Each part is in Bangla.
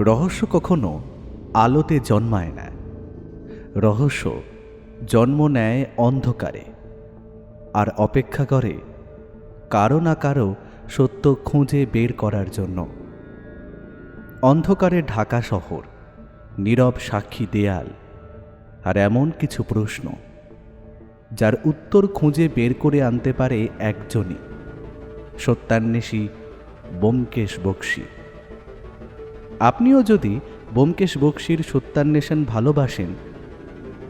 রহস্য কখনো আলোতে জন্মায় না, রহস্য জন্ম নেয় অন্ধকারে আর অপেক্ষা করে কারো না কারো সত্য খুঁজে বের করার জন্য। অন্ধকারে ঢাকা শহর, নীরব সাক্ষী দেয়াল, আর এমন কিছু প্রশ্ন যার উত্তর খুঁজে বের করে আনতে পারে একজনই, সত্যান্বেষী ব্যোমকেশ বক্সী। আপনিও যদি ব্যোমকেশ বক্সীর সত্যান্বেষণ ভালোবাসেন,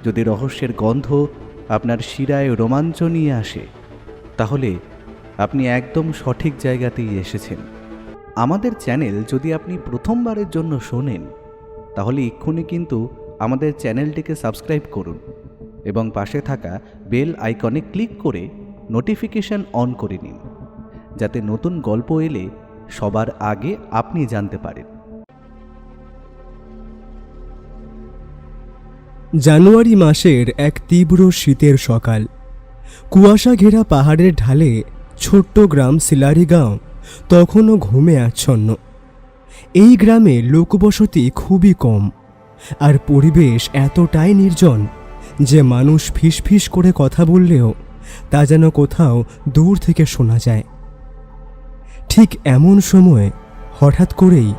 যদি রহস্যের গন্ধ আপনার শিরায় রোমাঞ্চ নিয়ে আসে, তাহলে আপনি একদম সঠিক জায়গাতেই এসেছেন। আমাদের চ্যানেল যদি আপনি প্রথমবারের জন্য শোনেন, তাহলে এক্ষুনি কিন্তু আমাদের চ্যানেলটিকে সাবস্ক্রাইব করুন এবং পাশে থাকা বেল আইকনে ক্লিক করে নোটিফিকেশন অন করে নিন, যাতে নতুন গল্প এলে সবার আগে আপনি জানতে পারেন। জানুয়ারি মাসের এক তীব্র শীতের সকাল। কুয়াশা ঘেরা পাহাড়ের ঢালে ছোট্ট গ্রাম সিলারিগাঁও তখনও ঘুমে আচ্ছন্ন। এই গ্রামে লোকবসতি খুবই কম, আর পরিবেশ এতটাই নির্জন যে মানুষ ফিসফিস করে কথা বললেও তা যেন কোথাও দূর থেকে শোনা যায়। ঠিক এমন সময় হঠাৎ করেই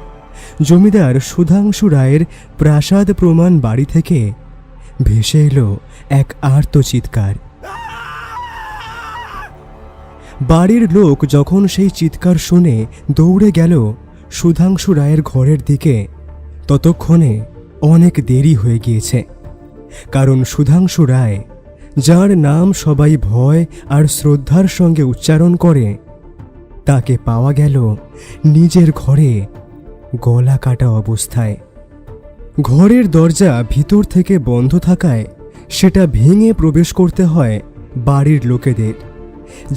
জমিদার সুধাংশু রায়ের প্রাসাদ প্রমাণ বাড়ি থেকে ভেসে এলো এক আর্ত চিৎকার। বাড়ির লোক যখন সেই চিৎকার শুনে দৌড়ে গেল সুধাংশু রায়ের ঘরের দিকে, ততক্ষণে অনেক দেরি হয়ে গিয়েছে। কারণ সুধাংশু রায়, যার নাম সবাই ভয় আর শ্রদ্ধার সঙ্গে উচ্চারণ করে, তাকে পাওয়া গেল নিজের ঘরে গলা কাটা অবস্থায়। ঘরের দরজা ভিতর থেকে বন্ধ থাকায় সেটা ভেঙে প্রবেশ করতে হয় বাড়ির লোকেদের।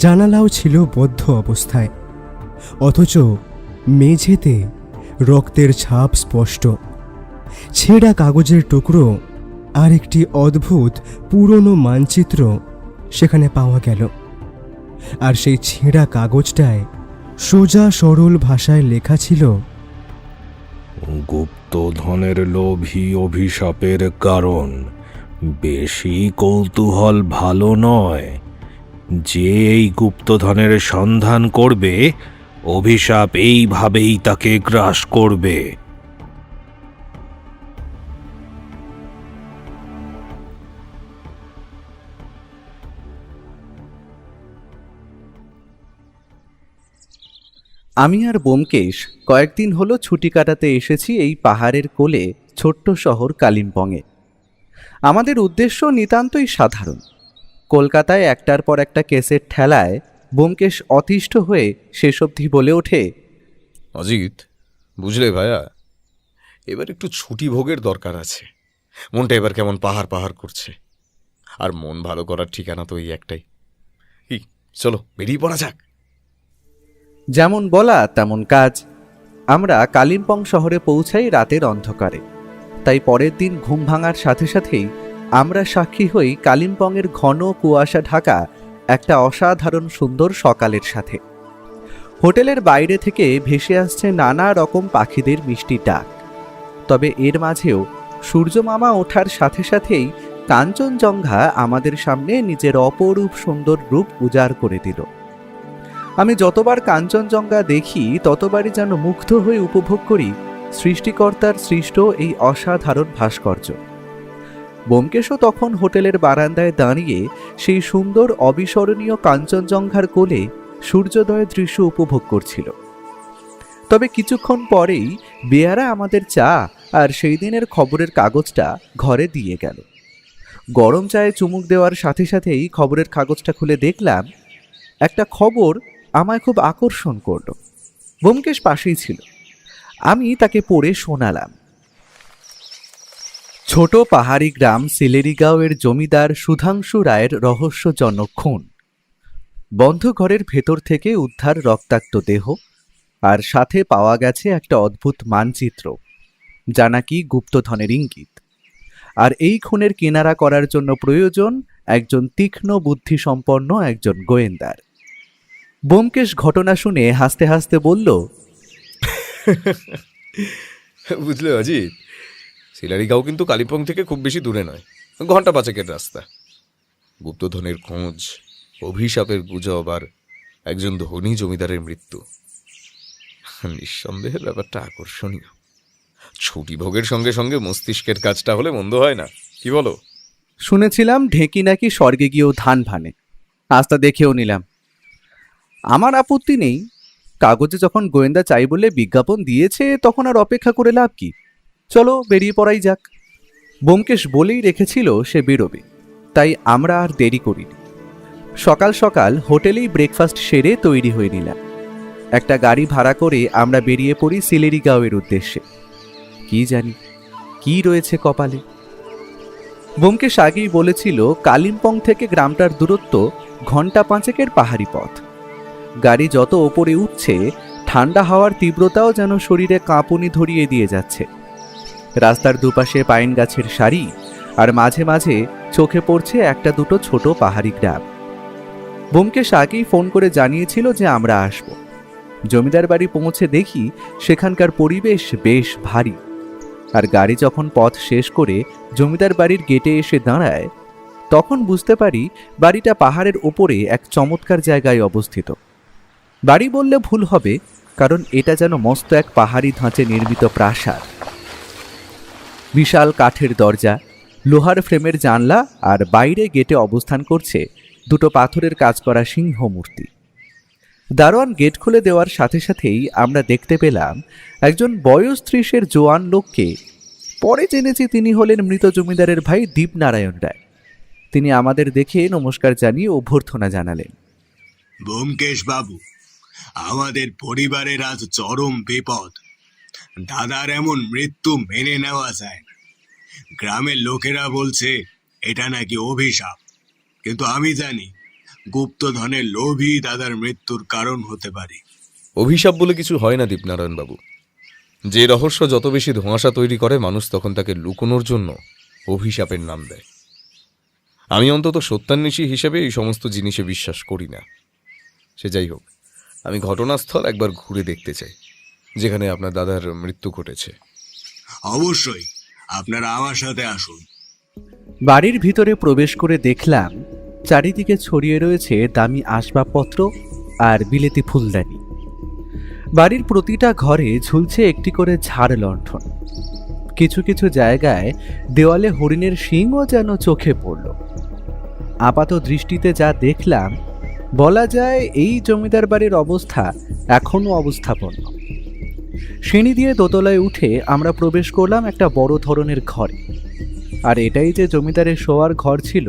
জানালাও ছিল বদ্ধ অবস্থায়, অথচ মেঝেতে রক্তের ছাপ স্পষ্ট। ছেঁড়া কাগজের টুকরো আর একটি অদ্ভুত পুরনো মানচিত্র সেখানে পাওয়া গেল। আর সেই ছেঁড়া কাগজটায় সোজা সরল ভাষায় লেখা ছিল, গুপ্তধনের লোভী অভিশাপের কারণ, বেশি কৌতূহল ভালো নয়। যে এই গুপ্তধনের সন্ধান করবে, অভিশাপ এইভাবেই তাকে গ্রাস করবে। আমি আর ব্যোমকেশ কয়েকদিন হলো ছুটি কাটাতে এসেছি এই পাহাড়ের কোলে ছোট্ট শহর কালিম্পংয়ে। আমাদের উদ্দেশ্য নিতান্তই সাধারণ। কলকাতায় একটার পর একটা কেসের ঠেলায় ব্যোমকেশ অতিষ্ঠ হয়ে শেষ অবধি বলে ওঠে, অজিত, বুঝলে ভাইয়া, এবার একটু ছুটি ভোগের দরকার আছে। মনটা এবার কেমন পাহাড় পাহাড় করছে। আর মন ভালো করার ঠিকানা তো এই একটাই। কি, চলো বেরিয়ে পড়া যাক। যেমন বলা তেমন কাজ। আমরা কালিম্পং শহরে পৌঁছাই রাতের অন্ধকারে। তাই পরের দিন ঘুম ভাঙার সাথে সাথেই আমরা সাক্ষী হই কালিম্পংয়ের ঘন কুয়াশা ঢাকা একটা অসাধারণ সুন্দর সকালের সাথে। হোটেলের বাইরে থেকে ভেসে আসছে নানা রকম পাখিদের মিষ্টি ডাক। তবে এর মাঝেও সূর্যমামা ওঠার সাথে সাথেই কাঞ্চনজঙ্ঘা আমাদের সামনে নিজের অপরূপ সুন্দর রূপ উজাড় করে দিল। আমি যতবার কাঞ্চনজঙ্ঘা দেখি, ততবারই যেন মুগ্ধ হয়ে উপভোগ করি সৃষ্টিকর্তার সৃষ্ট এই অসাধারণ ভাস্কর্য। ব্যোমকেশও তখন হোটেলের বারান্দায় দাঁড়িয়ে সেই সুন্দর অবিস্মরণীয় কাঞ্চনজঙ্ঘার কোলে সূর্যোদয়ের দৃশ্য উপভোগ করছিল। তবে কিছুক্ষণ পরেই বেয়ারা আমাদের চা আর সেই দিনের খবরের কাগজটা ঘরে দিয়ে গেল। গরম চায়ে চুমুক দেওয়ার সাথে সাথেই খবরের কাগজটা খুলে দেখলাম একটা খবর আমায় খুব আকর্ষণ করল। ব্যোমকেশ পাশেই ছিল। আমি তাকে পড়ে শোনালাম। ছোট পাহাড়ি গ্রাম সিলেরিগাঁওয়ের জমিদার সুধাংশু রায়ের রহস্যজনক খুন। বন্ধ ঘরের ভেতর থেকে উদ্ধার রক্তাক্ত দেহ, আর সাথে পাওয়া গেছে একটা অদ্ভুত মানচিত্র, যা নাকি গুপ্তধনের ইঙ্গিত। আর এই খুনের কিনারা করার জন্য প্রয়োজন একজন তীক্ষ্ণ বুদ্ধিসম্পন্ন একজন গোয়েন্দার। ব্যোমকেশ ঘটনা শুনে হাসতে হাসতে বলল, বুঝলে অজিত, শিলারিগাঁও কিন্তু কালিম্পং থেকে খুব বেশি দূরে নয়, ঘন্টা 5 রাস্তা। গুপ্তধনের খোঁজ, অভিশাপের গুজব আর একজন ধনী জমিদারের মৃত্যু, নিঃসন্দেহে ব্যাপারটা আকর্ষণীয়। ছুটি ভোগের সঙ্গে সঙ্গে মস্তিষ্কের কাজটা হলে মন্দ হয় না, কি বলো? শুনেছিলাম ঢেঁকি নাকি স্বর্গে গিয়েও ধান ভানে, আজ তা দেখেও নিলাম। আমার আপত্তি নেই, কাগজে যখন গোয়েন্দা চাই বলে বিজ্ঞাপন দিয়েছে তখন আর অপেক্ষা করে লাভ কি? চলো বেরিয়ে পড়াই যাক। ব্যোমকেশ বলেই রেখেছিল সে বেরোবে, তাই আমরা আর দেরি করিনি। সকাল সকাল হোটেলেই ব্রেকফাস্ট সেরে তৈরি হয়ে নিলাম। একটা গাড়ি ভাড়া করে আমরা বেরিয়ে পড়ি শিলারিগাঁওয়ের উদ্দেশ্যে। কি জানি কি রয়েছে কপালে। ব্যোমকেশ আগেই বলেছিল কালিম্পং থেকে গ্রামটার দূরত্ব ঘন্টা 5 পাহাড়ি পথ। গাড়ি যত ওপরে উঠছে ঠান্ডা হাওয়ার তীব্রতাও যেন শরীরে কাঁপুনি ধরিয়ে দিয়ে যাচ্ছে। রাস্তার দুপাশে পাইন গাছের সারি, আর মাঝে মাঝে চোখে পড়ছে একটা দুটো ছোট পাহাড়ি গ্রাম। ব্যোমকেশ আগেই ফোন করে জানিয়েছিল যে আমরা আসব। জমিদার বাড়ি পৌঁছে দেখি সেখানকার পরিবেশ বেশ ভারী, আর গাড়ি যখন পথ শেষ করে জমিদার বাড়ির গেটে এসে দাঁড়ায় তখন বুঝতে পারি বাড়িটা পাহাড়ের ওপরে এক চমৎকার জায়গায় অবস্থিত। বাড়ি বললে ভুল হবে, কারণ এটা যেন মস্ত এক পাহাড়ি ধাঁচে নির্মিত প্রাসাদ। বিশাল কাঠের দরজা, লোহার ফ্রেমের জানলা, আর বাইরে গেটে অবস্থান করছে দুটো পাথরের কাজ করা সিংহ মূর্তি। দারোয়ান গেট খুলে দেওয়ার সাথে সাথেই আমরা দেখতে পেলাম একজন বয়স 30-এর জোয়ান লোককে। পরে জেনেছি তিনি হলেন মৃত জমিদারের ভাই দীপনারায়ণ রায়। তিনি আমাদের দেখে নমস্কার জানিয়ে অভ্যর্থনা জানালেন। ব্যোমকেশ বাবু, আমাদের পরিবারের আজ চরম বিপদ। দাদার এমন মৃত্যু মেনে নেওয়া যায় না। গ্রামের লোকেরা বলছে এটা নাকি অভিশাপ, কিন্তু আমি জানি গুপ্তধনের লোভই দাদার মৃত্যুর কারণ হতে পারে। অভিশাপ বলে কিছু হয় না দীপনারায়ণ বাবু। যে রহস্য যত বেশি ধোঁয়াশা তৈরি করে, মানুষ তখন তাকে লুকোনোর জন্য অভিশাপের নাম দেয়। আমি অন্তত সত্যান্বেষী হিসেবে এই সমস্ত জিনিসে বিশ্বাস করি না। সে যাই হোক, আমি ঘটনাস্থল একবার ঘুরে দেখতে চাই, যেখানে আপনার দাদার মৃত্যু ঘটেছে। অবশ্যই, আপনারা আমার সাথে আসুন। বাড়ির ভিতরে প্রবেশ করে দেখলাম চারিদিকে ছড়িয়ে রয়েছে দামি আসবাবপত্র আর বিলেতি ফুলদানি। বাড়ির প্রতিটা ঘরে ঝুলছে একটি করে ঝাড় লণ্ঠন। কিছু কিছু জায়গায় দেওয়ালে হরিণের শিংও যেন চোখে পড়ল। আপাত দৃষ্টিতে যা দেখলাম, বলা যায় এই জমিদার বাড়ির অবস্থা এখনও অবস্থাপন্ন। সিঁড়ি দিয়ে দোতলায় উঠে আমরা প্রবেশ করলাম একটা বড় ধরনের ঘরে। আর এটাই যে জমিদারের শোয়ার ঘর ছিল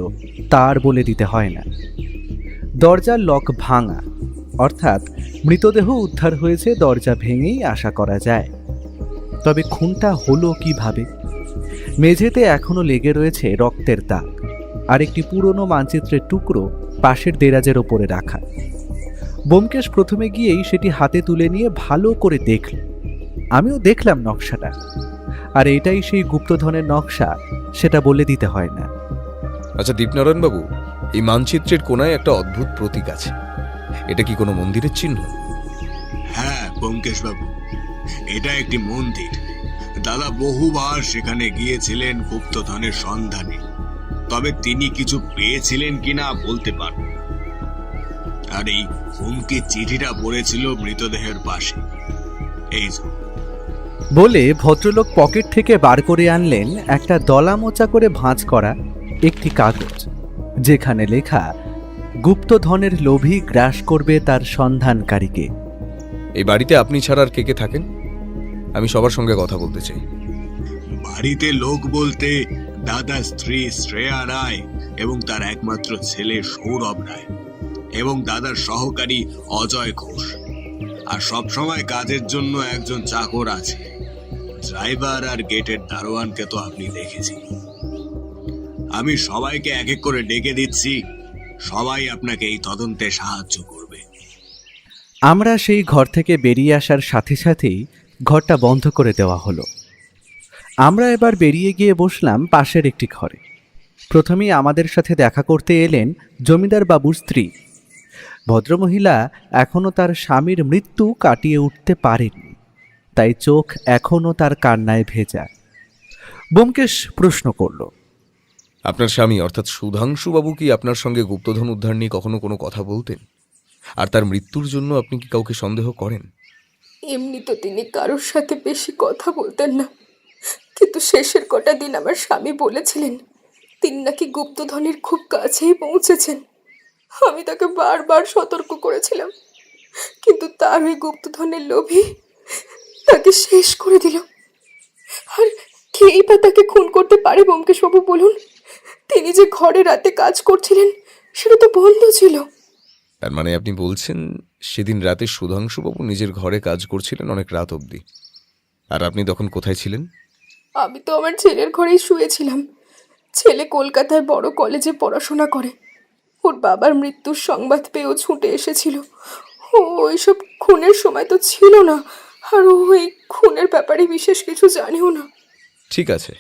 তার বলে দিতে হয় না। দরজার লক ভাঙা, অর্থাৎ মৃতদেহ উদ্ধার হয়েছে দরজা ভেঙেই আশা করা যায়। তবে খুনটা হলো কিভাবে? মেঝেতে এখনো লেগে রয়েছে রক্তের দাগ, আর একটি পুরনো মানচিত্রের টুকরো পাশের দেরাজের ওপরে রাখা। ব্যোমকেশ প্রথমে গিয়েই সেটি হাতে তুলে নিয়ে ভালো করে দেখল। আমিও দেখলাম নকশাটা, আর এটাই সেই গুপ্তধনের নকশা সেটা বলে দিতে হয় না। আচ্ছা দীপনারায়ণ বাবু, এই মানচিত্রের কোনায় একটা অদ্ভুত প্রতীক আছে, এটা কি কোনো মন্দিরের চিহ্ন? হ্যাঁ ব্যোমকেশ বাবু, এটা একটি মন্দির। দাদা বহুবার সেখানে গিয়েছিলেন গুপ্তধনের সন্ধানে, তবে তিনি কিছু পেয়েছিলেন কিনা বলতে পারবেন না। আর এই হুমকি চিঠিটা পড়েছিল মৃতদেহের পাশে। এই যে। বলে ভদ্রলোক পকেট থেকে বার করে আনলেন একটা দলা মোচা করে ভাঁজ করা একটি কাগজ, যেখানে লেখা গুপ্তধনের লোভী গ্রাস করবে তার সন্ধানকারীকে। এই বাড়িতে আপনি ছাড়া আর কে কে থাকেন? আমি সবার সঙ্গে কথা বলতে চাই। বাড়িতে লোক বলতে দাদা স্ত্রী শ্রেয়া রায় এবং তার একমাত্র ছেলে সৌরভ রায় এবং দাদার সহকারী অজয় ঘোষ। আর সবসময় কাজের জন্য একজন চাকর আছে। ড্রাইভার আর গেটের দারোয়ানকে তো আপনি দেখেছেন। আমি সবাইকে এক এক করে ডেকে দিচ্ছি, সবাই আপনাকে এই তদন্তে সাহায্য করবে। আমরা সেই ঘর থেকে বেরিয়ে আসার সাথে সাথেই ঘরটা বন্ধ করে দেওয়া হলো। আমরা এবার বেরিয়ে গিয়ে বসলাম পাশের একটি ঘরে। প্রথমেই আমাদের সাথে দেখা করতে এলেন জমিদার বাবুর স্ত্রী। ভদ্রমহিলা এখনও তার স্বামীর মৃত্যু কাটিয়ে উঠতে পারেননি। তাই চোখ এখনও তার কান্নায় ভেজা। ব্যোমকেশ প্রশ্ন করল, আপনার স্বামী অর্থাৎ সুধাংশুবাবু কি আপনার সঙ্গে গুপ্তধন উদ্ধার নিয়ে কখনো কোনো কথা বলতেন? আর তার মৃত্যুর জন্য আপনি কি কাউকে সন্দেহ করেন? এমনি তো তিনি কারোর সাথে বেশি কথা বলতেন না, কিন্তু শেষের কটা দিন আমার স্বামী বলেছিলেন তিনি নাকি গুপ্তধনের খুব কাছেই পৌঁছেছেন। আমি তাকে বারবার সতর্ক করেছিলাম, কিন্তু তার ওই গুপ্তধনের লোভী তাকে শেষ করে দিল। আর কেই বা তাকে খুন করতে পারে ব্যোমকেশবাবু বলুন? তিনি যে ঘরে রাতে কাজ করছিলেন সেটা তো বন্ধ ছিল। তার মানে আপনি বলছেন সেদিন রাতে সুধাংশুবাবু নিজের ঘরে কাজ করছিলেন অনেক রাত অবধি, আর আপনি তখন কোথায় ছিলেন? আমি তো আমার ছেলের ঘরেই শুয়েছিলাম। ছেলে কলকাতায় বড় কলেজে পড়াশোনা করে। ওর বাবার মৃত্যুর সংবাদ পেয়ে ও ছুটে এসেছিল। ও ওইসব খুনের সময় তো ছিল না, আর ও এই খুনের ব্যাপারে বিশেষ কিছু জানেও না। ঠিক আছে,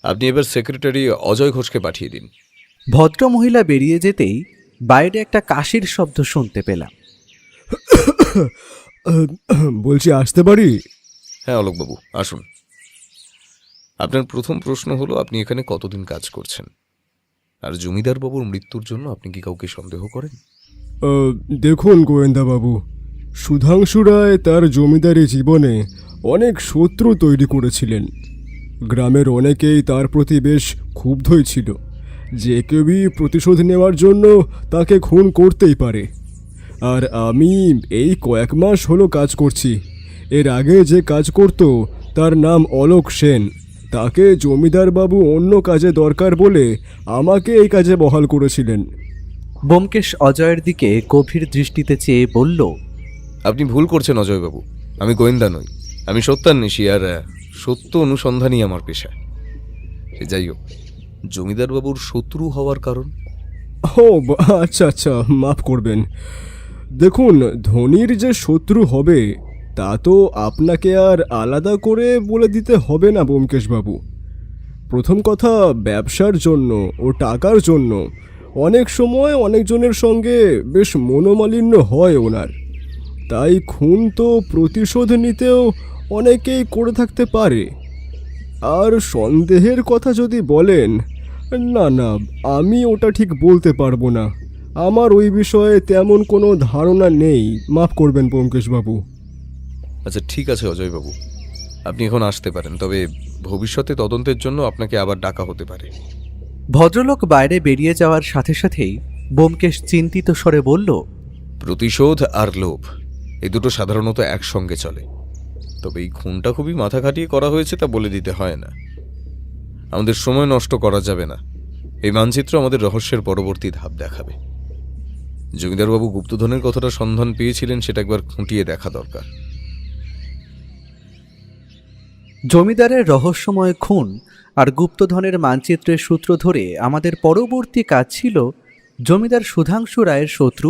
আপনি এবার সেক্রেটারি অজয় ঘোষকে পাঠিয়ে দিন। ভদ্রমহিলা বেরিয়ে যেতেই বাইরে একটা কাশির শব্দ শুনতে পেলাম। বলছি আসতে পারি? হ্যাঁ অলোকবাবু, আসুন। আপনার প্রথম প্রশ্ন হলো আপনি এখানে কতদিন কাজ করছেন, আর জমিদারবাবুর মৃত্যুর জন্য আপনি কি কাউকে সন্দেহ করেন? দেখুন গোয়েন্দাবাবু, সুধাংশু রায় তার জমিদারি জীবনে অনেক শত্রু তৈরি করেছিলেন। গ্রামের অনেকেই তার প্রতি বেশ ক্ষুব্ধই ছিল। যে কেউই প্রতিশোধ নেওয়ার জন্য তাকে খুন করতেই পারে। আর আমি এই কয়েক মাস হলো কাজ করছি। এর আগে যে কাজ করত তার নাম অলোক সেন। তাকে জমিদারবাবু অন্য কাজে দরকার বলে আমাকে এই কাজে বহাল করেছিলেন। ব্যোমকেশ অজয়ের দিকে গভীর দৃষ্টিতে চেয়ে বলল, আপনি ভুল করছেন অজয়বাবু, আমি গোয়েন্দা নই, আমি সত্যান্বেষী, আর সত্য অনুসন্ধানই আমার পেশা। সে যাই হোক, জমিদারবাবুর শত্রু হওয়ার কারণ? ও আচ্ছা আচ্ছা, মাফ করবেন। দেখুন, ধনির যে শত্রু হবে তা তো আপনাকে আর আলাদা করে বলে দিতে হবে না ব্যোমকেশবাবু। প্রথম কথা, ব্যবসার জন্য ও টাকার জন্য অনেক সময় অনেকজনের সঙ্গে বেশ মনোমালিন্য হয় ওনার। তাই খুন তো প্রতিশোধ নিতেও অনেকেই করে থাকতে পারে। আর সন্দেহের কথা যদি বলেন, না না, আমি ওটা ঠিক বলতে পারবো না। আমার ওই বিষয়ে তেমন কোনো ধারণা নেই, মাফ করবেন ব্যোমকেশবাবু। আচ্ছা ঠিক আছে অজয়বাবু, আপনি এখন আসতে পারেন, তবে ভবিষ্যতে তদন্তের জন্য আপনাকে আবার ডাকা হতে পারে। ভদ্রলোক বাইরে বেরিয়ে যাওয়ার সাথে সাথেই ব্যোমকেশ চিন্তিত স্বরে বলল, প্রতিশোধ আর লোভ এই দুটো সাধারণত একসঙ্গে চলে, তবে এই খুনটা খুবই মাথা খাটিয়ে করা হয়েছে তা বলে দিতে হয় না। আমাদের সময় নষ্ট করা যাবে না, এই মানচিত্র আমাদের রহস্যের পরবর্তী ধাপ দেখাবে। জমিদারবাবু গুপ্তধনের কথাটা সন্ধান পেয়েছিলেন সেটা একবার খুঁটিয়ে দেখা দরকার। জমিদারের রহস্যময় খুন আর গুপ্তধনের মানচিত্রের সূত্র ধরে আমাদের পরবর্তী কাজ ছিল জমিদার সুধাংশু রায়ের শত্রু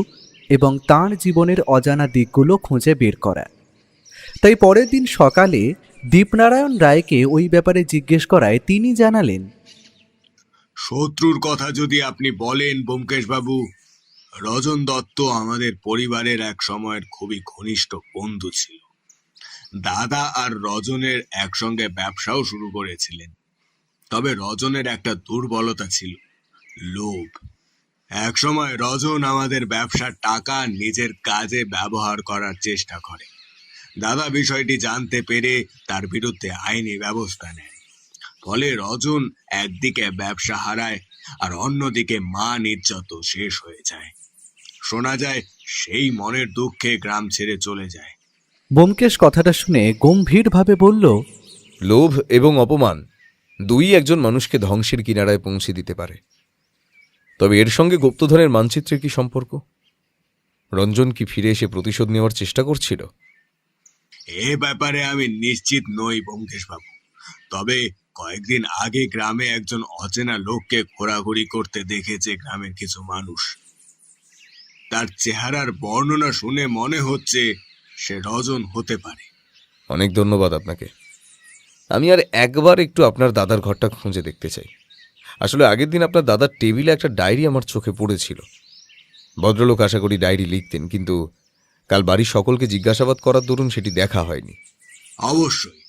এবং তাঁর জীবনের অজানা দিকগুলো খুঁজে বের করা। তাই পরের দিন সকালে দীপনারায়ণ রায়কে ওই ব্যাপারে জিজ্ঞেস করায় তিনি জানালেন, শত্রুর কথা যদি আপনি বলেন ব্যোমকেশবাবু, রজন দত্ত আমাদের পরিবারের এক সময়ের খুবই ঘনিষ্ঠ বন্ধু ছিল। দাদা আর রজনের একসঙ্গে ব্যবসাও শুরু করেছিলেন। তবে রজনের একটা দুর্বলতা ছিল, লোভ। একসময় রজন আমাদের ব্যবসার টাকা নিজের কাজে ব্যবহার করার চেষ্টা করে। দাদা বিষয়টি জানতে পেরে তার বিরুদ্ধে আইনি ব্যবস্থা নেয়। ফলে রজন একদিকে ব্যবসা হারায় আর অন্যদিকে মান ইজ্জত শেষ হয়ে যায়। শোনা যায় সেই মনের দুঃখে গ্রাম ছেড়ে চলে যায়। ব্যোমকেশ কথাটা শুনে গম্ভীরভাবে বলল, লোভ এবং অপমান দুই একজন মানুষকে ধ্বংসের কিনারায় পৌঁছে দিতে পারে, তবে এর সঙ্গে গুপ্তধনের মানচিত্রের কি সম্পর্ক? রঞ্জন কি ফিরে এসে প্রতিশোধ নেওয়ার চেষ্টা করছিল? এ ব্যাপারে আমি নিশ্চিত নই ব্যোমকেশবাবু, তবে কয়েকদিন আগে গ্রামে একজন অচেনা লোককে ঘোরাঘুরি করতে দেখেছে গ্রামের কিছু মানুষ। তার চেহারার বর্ণনা শুনে মনে হচ্ছে সে রজন হতে পারে। অনেক ধন্যবাদ আপনাকে। আমি আর একবার একটু আপনার দাদার ঘরটা খুঁজে দেখতে চাই। আসলে আগের দিন আপনার দাদার টেবিলে একটা ডায়েরি আমার চোখে পড়েছিল। ভদ্রলোক আশা করি ডায়েরি লিখতেন, কিন্তু কাল বাড়ির সকলকে জিজ্ঞাসাবাদ করার দরুন সেটি দেখা হয়নি। অবশ্যই।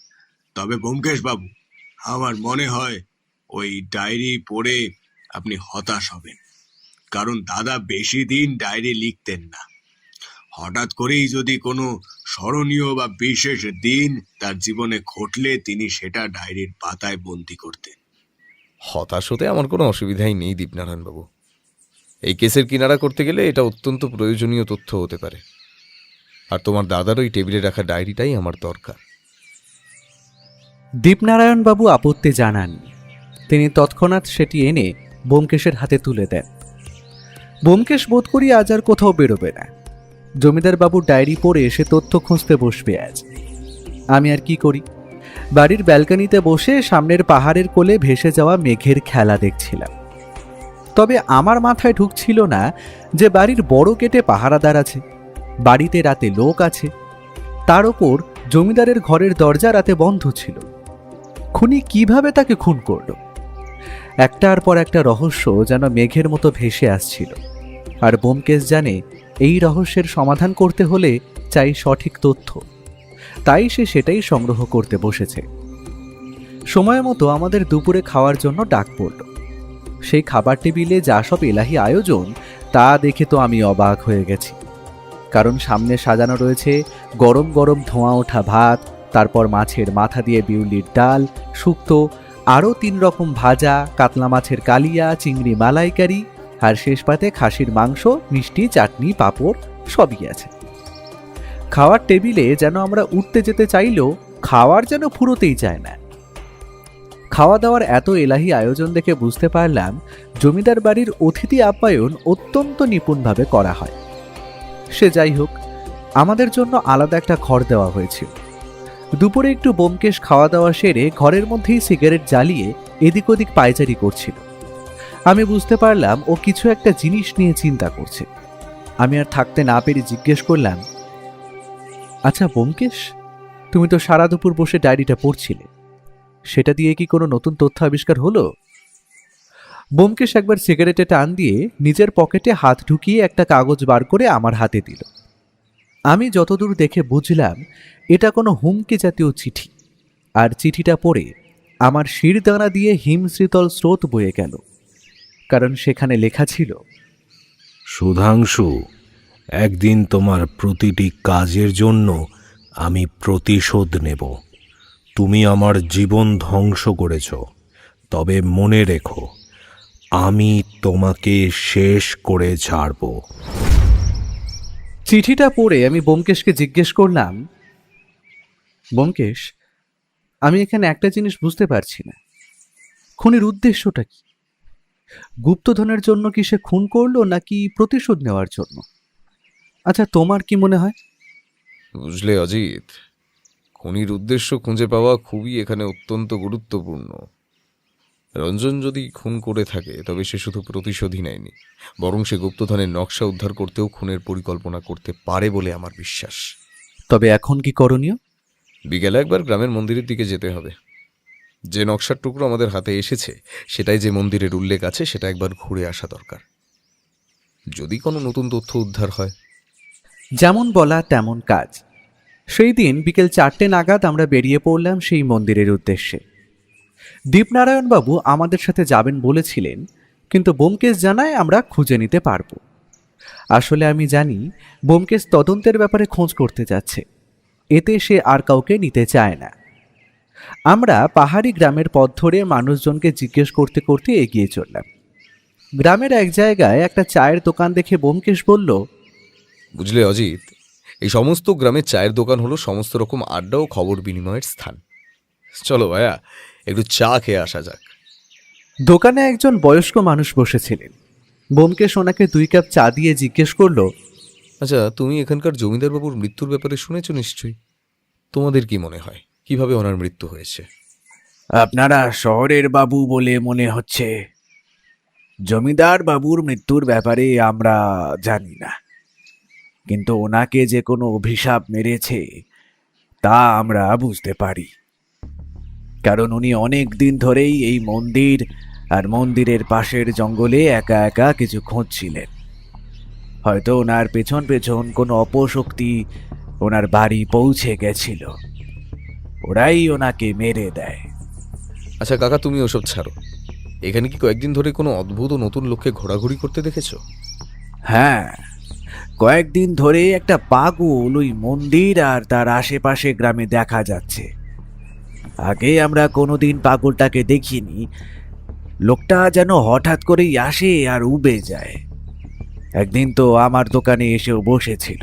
তবে ব্যোমকেশ বাবু, আমার মনে হয় ওই ডায়েরি পড়ে আপনি হতাশ হবেন, কারণ দাদা বেশি দিন ডায়েরি লিখতেন না। হঠাৎ করেই যদি কোনো স্মরণীয় বা বিশেষ দিন তার জীবনে ঘটলে তিনি সেটা ডায়েরির পাতায় বন্দি করতেন। হতাশ হতে আমার কোনো অসুবিধাই নেই দীপনারায়ণবাবু। এই কেসের কিনারা করতে গেলে এটা অত্যন্ত প্রয়োজনীয় তথ্য হতে পারে, আর তোমার দাদার ওই টেবিলে রাখা ডায়েরিটাই আমার দরকার। দীপনারায়ণবাবু আপত্তি জানান। তিনি তৎক্ষণাৎ সেটি এনে ব্যোমকেশের হাতে তুলে দেন। ব্যোমকেশ বোধ করি আজ আর কোথাও বেরোবে না। জমিদার বাবুর ডায়েরি পড়ে এসে তথ্য খুঁজতে বসবে আজ। আমি আর কি করি, বাড়ির ব্যালকনিতে বসে সামনের পাহাড়ের কোলে ভেসে যাওয়া মেঘের খেলা দেখছিলাম। তবে আমার মাথায় ঢুকছিল না যে বাড়ির বড় গেটে পাহারাদার আছে, বাড়িতে রাতে লোক আছে, তার ওপর জমিদারের ঘরের দরজা রাতে বন্ধ ছিল। খুনি কিভাবে তাকে খুন করল? একটার পর একটা রহস্য যেন মেঘের মতো ভেসে আসছিল, আর ব্যোমকেশ জানে এই রহস্যের সমাধান করতে হলে চাই সঠিক তথ্য। তাই সে সেটাই সংগ্রহ করতে বসেছে। সময় মতো আমাদের দুপুরে খাওয়ার জন্য ডাক পড়ল। সেই খাবার টেবিলে যা সব এলাহি আয়োজন তা দেখে তো আমি অবাক হয়ে গেছি। কারণ সামনে সাজানো রয়েছে গরম গরম ধোঁয়া ওঠা ভাত, তারপর মাছের মাথা দিয়ে বিউলির ডাল, শুক্তো, আরও 3 রকম ভাজা, কাতলা মাছের কালিয়া, চিংড়ি মালাইকারি, আর শেষ পাতে খাসির মাংস, মিষ্টি, চাটনি, পাঁপড় সবই আছে। খাওয়ার টেবিলে যেন আমরা উঠতে যেতে চাইলেও খাওয়ার যেন ফুরোতেই চায় না। খাওয়া দাওয়ার এত এলাহি আয়োজন দেখে বুঝতে পারলাম জমিদার বাড়ির অতিথি আপ্যায়ন অত্যন্ত নিপুণভাবে করা হয়। সে যাই হোক, আমাদের জন্য আলাদা একটা ঘর দেওয়া হয়েছিল। দুপুরে একটু ব্যোমকেশ খাওয়া দাওয়া সেরে ঘরের মধ্যেই সিগারেট জ্বালিয়ে এদিক ওদিক পায়চারি করছিল। আমি বুঝতে পারলাম ও কিছু একটা জিনিস নিয়ে চিন্তা করছে। আমি আর থাকতে না পেরে জিজ্ঞেস করলাম, আচ্ছা ব্যোমকেশ, তুমি তো সারা দুপুর বসে ডায়েরিটা পড়ছিলে, সেটা দিয়ে কি কোনো নতুন তথ্য আবিষ্কার হলো? ব্যোমকেশ একবার সিগারেটে টান দিয়ে নিজের পকেটে হাত ঢুকিয়ে একটা কাগজ বার করে আমার হাতে দিল। আমি যতদূর দেখে বুঝলাম এটা কোনো হুমকি জাতীয় চিঠি, আর চিঠিটা পড়ে আমার শিরদাঁড়া দিয়ে হিমশীতল স্রোত বয়ে গেল। কারণ সেখানে লেখা ছিল, সুধাংশু, একদিন তোমার প্রতিটি কাজের জন্য আমি প্রতিশোধ নেব। তুমি আমার জীবন ধ্বংস করেছ, তবে মনে রেখো, আমি তোমাকে শেষ করে ছাড়ব। চিঠিটা পড়ে আমি ব্যোমকেশকে জিজ্ঞেস করলাম, ব্যোমকেশ, আমি এখানে একটা জিনিস বুঝতে পারছি না, খুনের উদ্দেশ্যটা কি? গুপ্তধনের জন্য কি সে খুন করলো, নাকি প্রতিশোধ নেওয়ার জন্য? আচ্ছা, তোমার কি মনে হয়? বুঝলে অজিত, খুনির উদ্দেশ্য খুঁজে পাওয়া খুবই এখানে অত্যন্ত গুরুত্বপূর্ণ। রঞ্জন যদি খুন করে থাকে তবে সে শুধু প্রতিশোধই নেয়নি, বরং সে গুপ্তধনের নকশা উদ্ধার করতেও খুনের পরিকল্পনা করতে পারে বলে আমার বিশ্বাস। তবে এখন কি করণীয়? বিকেলে একবার গ্রামের মন্দিরের দিকে যেতে হবে। যে নকশার টুকরো আমাদের হাতে এসেছে সেটাই যে মন্দিরের উল্লেখ আছে সেটা একবার ঘুরে আসা দরকার, যদি কোনো নতুন তথ্য উদ্ধার হয়। যেমন বলা তেমন কাজ। সেই দিন বিকেল 4টে নাগাদ আমরা বেরিয়ে পড়লাম সেই মন্দিরের উদ্দেশ্যে। দীপনারায়ণবাবু আমাদের সাথে যাবেন বলেছিলেন, কিন্তু ব্যোমকেশ জানায় আমরা খুঁজে নিতে পারবো। আসলে আমি জানি ব্যোমকেশ তদন্তের ব্যাপারে খোঁজ করতে যাচ্ছে, এতে সে আর কাউকে নিতে চায় না। আমরা পাহাড়ি গ্রামের পথ ধরে মানুষজনকে জিজ্ঞেস করতে করতে এগিয়ে চললাম। গ্রামের এক জায়গায় একটা চায়ের দোকান দেখে ব্যোমকেশ বলল, বুঝলে অজিত, এই সমস্ত গ্রামের চায়ের দোকান হলো সমস্ত রকম আড্ডা ও খবর বিনিময়ের স্থান। চলো ভাইয়া, একটু চা খেয়ে আসা যাক। দোকানে একজন বয়স্ক মানুষ বসেছিলেন। ব্যোমকেশ ওনাকে 2 কাপ চা দিয়ে জিজ্ঞেস করলো, আচ্ছা, তুমি এখানকার জমিদারবাবুর মৃত্যুর ব্যাপারে শুনেছ নিশ্চয়ই। তোমাদের কি মনে হয় কিভাবে ওনার মৃত্যু হয়েছে? আপনারা শহরের বাবু বলে মনে হচ্ছে। জমিদার বাবুর মৃত্যুর ব্যাপারে আমরা জানি না, কিন্তু ওনাকে যে কোনো অভিশাপ মেরেছে তা আমরা বুঝতে পারি। কারণ উনি অনেক দিন ধরেই এই মন্দির আর মন্দিরের পাশের জঙ্গলে একা একা কিছু খুঁজছিলেন। হয়তো ওনার পেছন পেছন কোনো অপশক্তি ওনার বাড়ি পৌঁছে গেছিল। ওরাই ওনাকে মেরে দেয়। আচ্ছা কাকা, তুমি ওসব ছাড়ো। এখানে কি কয়েকদিন ধরে কোনো অদ্ভুত ও নতুন লোককে ঘোরাঘুরি করতে দেখেছো? হ্যাঁ, কয়েকদিন ধরে একটা পাগল ওই মন্দির আর তার আশেপাশে গ্রামে দেখা যাচ্ছে। আগে আমরা কোনোদিন পাগলটাকে দেখিনি। লোকটা যেন হঠাৎ করেই আসে আর উবে যায়। একদিন তো আমার দোকানে এসেও বসেছিল।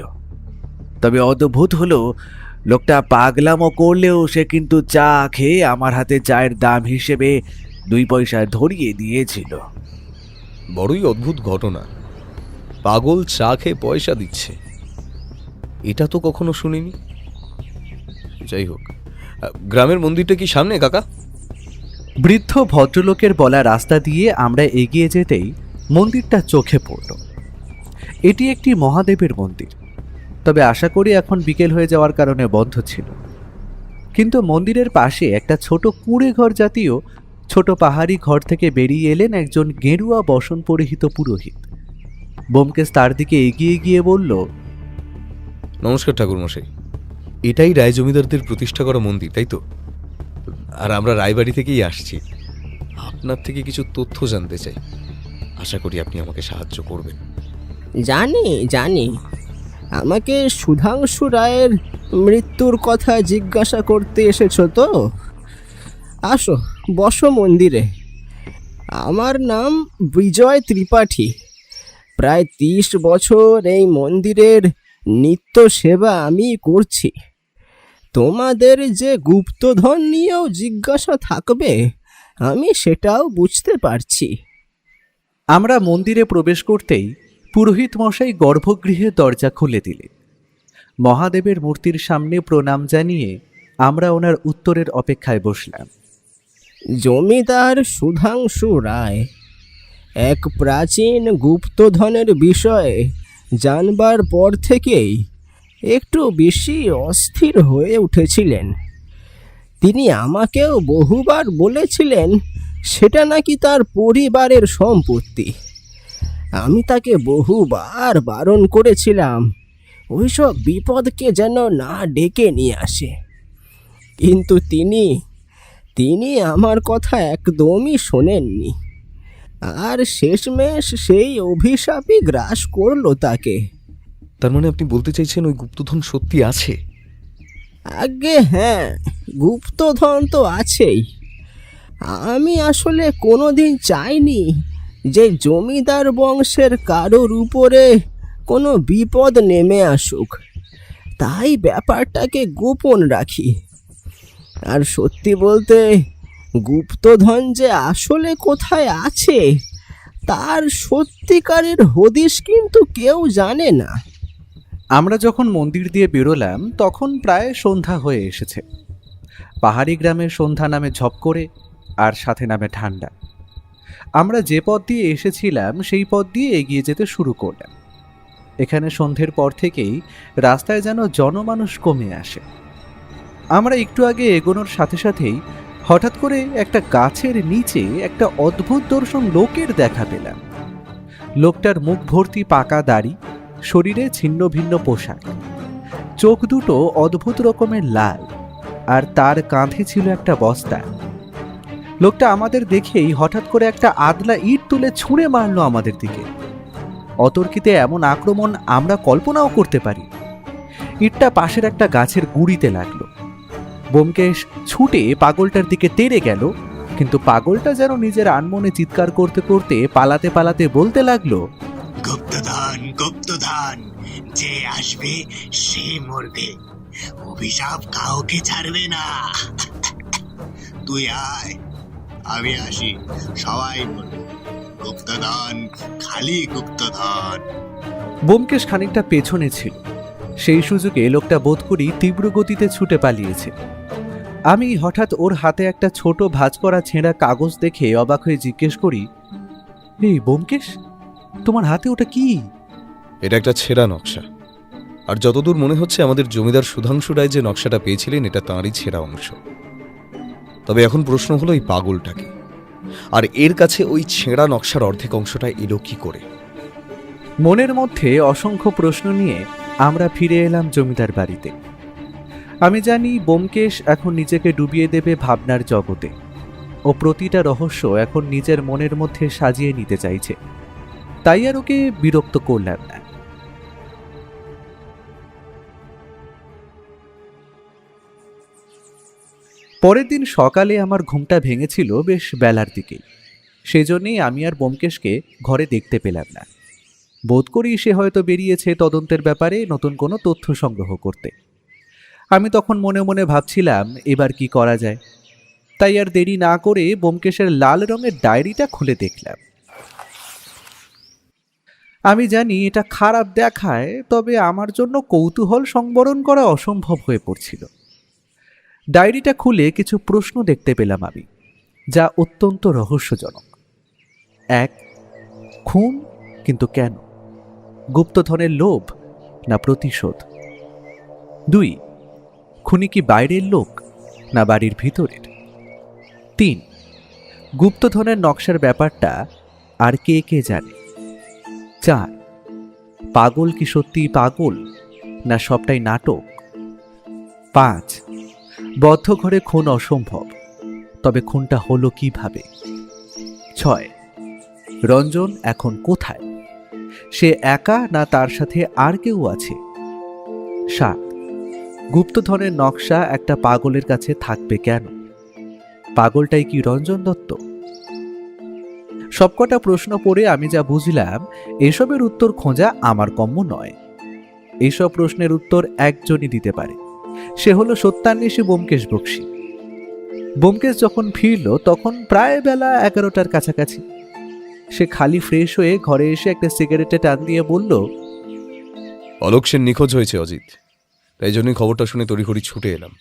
তবে অদ্ভুত হলো, লোকটা পাগলামো করলেও সে কিন্তু চা খেয়ে আমার হাতে চায়ের দাম হিসেবে 2 পয়সা ধরিয়ে দিয়েছিল। বড়ই অদ্ভুত ঘটনা। পাগল চা খেয়ে পয়সা দিচ্ছে, এটা তো কখনো শুনিনি। যাই হোক, গ্রামের মন্দিরটা কি সামনে কাকা? বৃদ্ধ ভদ্রলোকের বলা রাস্তা দিয়ে আমরা এগিয়ে যেতেই মন্দিরটা চোখে পড়ল। এটি একটি মহাদেবের মন্দির, তবে আশা করি এখন বিকেল হয়ে যাওয়ার কারণে বন্ধ ছিল। কিন্তু মন্দিরের পাশে একটা ছোট কুঁড়ে ঘর জাতীয় ছোট পাহাড়ি ঘর থেকে বেরিয়ে এলেন একজন গেরুয়া বসন পরিহিত পুরোহিত। ব্যোমকেশ তার দিকে এগিয়ে গিয়ে বলল, নমস্কার ঠাকুরমশাই, এটাই রায় জমিদারদের প্রতিষ্ঠা করা মন্দির, তাই তো? আর আমরা রায়বাড়ি থেকেই আসছি। আপনার থেকে কিছু তথ্য জানতে চাই, আশা করি আপনি আমাকে সাহায্য করবেন। জানি আমাকে সুধাংশু রায়ের মৃত্যুর কথা জিজ্ঞাসা করতে এসেছো তো? আসো, বসো মন্দিরে। আমার নাম বিজয় ত্রিপাঠী। প্রায় 30 বছর এই মন্দিরের নিত্য সেবা আমি করছি। তোমাদের যে গুপ্তধন নিয়েও জিজ্ঞাসা থাকবে, আমি সেটাও বুঝতে পারছি। আমরা মন্দিরে প্রবেশ করতেই পুরোহিত মশাই গর্ভগৃহের দরজা খুলে দিলেন। মহাদেবের মূর্তির সামনে প্রণাম জানিয়ে আমরা ওনার উত্তরের অপেক্ষায় বসলাম। জমিদার সুধাংশু রায় এক প্রাচীন গুপ্তধনের বিষয়ে জানবার পর থেকেই একটু বেশি অস্থির হয়ে উঠেছিলেন। তিনি আমাকেও বহুবার বলেছিলেন সেটা নাকি তার পরিবারের সম্পত্তি। আমি তাকে বহুবার বারণ করেছিলাম ওইসব বিপদকে যেন না ডেকে নিয়ে আসে, কিন্তু তিনি আমার কথা একদমই শোনেননি। আর শেষমেশ সেই অভিশাপই গ্রাস করলো তাকে। তার মানে আপনি বলতে চাইছেন ওই গুপ্তধন সত্যি আছে? আগে হ্যাঁ, গুপ্তধন তো আছেই। আমি আসলে কোনোদিন চাইনি যে জমিদার বংশের কারোর উপরে কোনো বিপদ নেমে আসুক, তাই ব্যাপারটাকে গোপন রাখি। আর সত্যি বলতে, গুপ্তধন যে আসলে কোথায় আছে তার সত্যিকারের হদিশ কিন্তু কেউ জানে না। আমরা যখন মন্দির দিয়ে বেরোলাম তখন প্রায় সন্ধ্যা হয়ে এসেছে। পাহাড়ি গ্রামের সন্ধ্যা নামে ঝপ করে, আর সাথে নামে ঠান্ডা। আমরা যে পথ দিয়ে এসেছিলাম সেই পথ দিয়ে এগিয়ে যেতে শুরু করলাম। এখানে সন্ধ্যের পর থেকেই রাস্তায় যেন জনমানুষ কমে আসে। আমরা একটু আগে এগোনোর সাথে সাথেই হঠাৎ করে একটা গাছের নিচে একটা অদ্ভুত দর্শন লোকের দেখা পেলাম। লোকটার মুখ ভর্তি পাকা দাড়ি, শরীরে ছিন্ন ভিন্ন পোশাক, চোখ দুটো অদ্ভুত রকমের লাল, আর তার কাঁধে ছিল একটা বস্তা। লোকটা আমাদের দেখেই হঠাৎ করে একটা আদলা ইট তুলে ছুঁড়ে মারলো আমাদের দিকে। অতর্কিতে এমন আক্রমণ আমরা কল্পনাও করতে পারি। ইটটা পাশের একটা গাছের গুঁড়িতে লাগলো। ব্যোমকেশ ছুটে পাগলটার দিকে তেড়ে গেল, কিন্তু পাগলটা যেন নিজের আনমনে চিৎকার করতে করতে পালাতে পালাতে বলতে লাগলো, গুপ্তধন, যে আসবে সে মরবে, অভিশাপ কাউকে ছাড়বে না। তুই আয়, আমি আসি, সবাই মরবে। গুপ্তধন, খালি গুপ্তধন। ব্যোমকেশ খানিকটা পেছনে ছিল। সেই সুযোগে লোকটা বোধ করি তীব্র গতিতে ছুটে পালিয়েছে। আমি হঠাৎ ওর হাতে একটা ছোট ভাঁজ করা ছেঁড়া কাগজ দেখে অবাক হয়ে জিজ্ঞেস করি, এই ব্যোমকেশ, তোমার হাতে ওটা কি? এটা একটা ছেঁড়া নকশা, আর যতদূর মনে হচ্ছে আমাদের জমিদার সুধাংশু রায় যে নকশাটা পেয়েছিলেন এটা তাঁরই ছেঁড়া অংশ। তবে এখন প্রশ্ন হলো এই পাগলটাকে, আর এর কাছে ওই ছেঁড়া নকশার অর্ধেক অংশটা এলো কি করে? মনের মধ্যে অসংখ্য প্রশ্ন নিয়ে আমরা ফিরে এলাম জমিদার বাড়িতে। আমি জানি ব্যোমকেশ এখন নিজেকে ডুবিয়ে দেবে ভাবনার জগতে। ও প্রতিটা রহস্য এখন নিজের মনের মধ্যে সাজিয়ে নিতে চাইছে, তাই আর ওকে বিরক্ত করলাম না। পরের দিন সকালে আমার ঘুমটা ভেঙেছিল বেশ বেলার দিকেই। সেজন্যই আমি আর ব্যোমকেশকে ঘরে দেখতে পেলাম না। বোধ করি সে হয়তো বেরিয়েছে তদন্তের ব্যাপারে নতুন কোনো তথ্য সংগ্রহ করতে। আমি তখন মনে মনে ভাবছিলাম এবার কি করা যায়। তাই আর দেরি না করে ব্যোমকেশের লাল রঙের ডায়েরিটা খুলে দেখলাম। আমি জানি এটা খারাপ দেখায়, তবে আমার জন্য কৌতূহল সংবরণ করা অসম্ভব হয়ে পড়ছিল। ডায়েরিটা খুলে কিছু প্রশ্ন দেখতে পেলাম আমি, যা অত্যন্ত রহস্যজনক। 1. খুন, কিন্তু কেন? গুপ্তধনের লোভ না প্রতিশোধ? 2. খুনি কি বাইরের লোক না বাড়ির ভিতরের? 3. গুপ্তধনের নকশার ব্যাপারটা আর কে কে জানে? 4. পাগল কি সত্যি পাগল না সবটাই নাটক? 5. বদ্ধ ঘরে খুন অসম্ভব, তবে খুনটা হলো কিভাবে? 6. রঞ্জন এখন কোথায়? সে একা না তার সাথে আর কেউ আছে? 7. গুপ্তধনের নকশা একটা পাগলের কাছে থাকবে কেন? পাগলটাই কি রঞ্জন দত্ত? সবকটা প্রশ্ন পড়ে আমি যা বুঝলাম, এসবের উত্তর খোঁজা আমার কম্য নয়। এইসব প্রশ্নের উত্তর একজনই দিতে পারে, সে হলো সত্যান্বেষী ব্যোমকেশ বক্সী। ব্যোমকেশ যখন ফিরল তখন প্রায় বেলা 11টার কাছাকাছি। সে খালি ফ্রেশ হয়ে ঘরে এসে একটা সিগারেটে টান দিয়ে বলল, অলোক সেন নিখোঁজ হয়েছে অজিত, তাই জন্যই খবরটা শুনে তড়িঘড়ি ছুটে এলাম।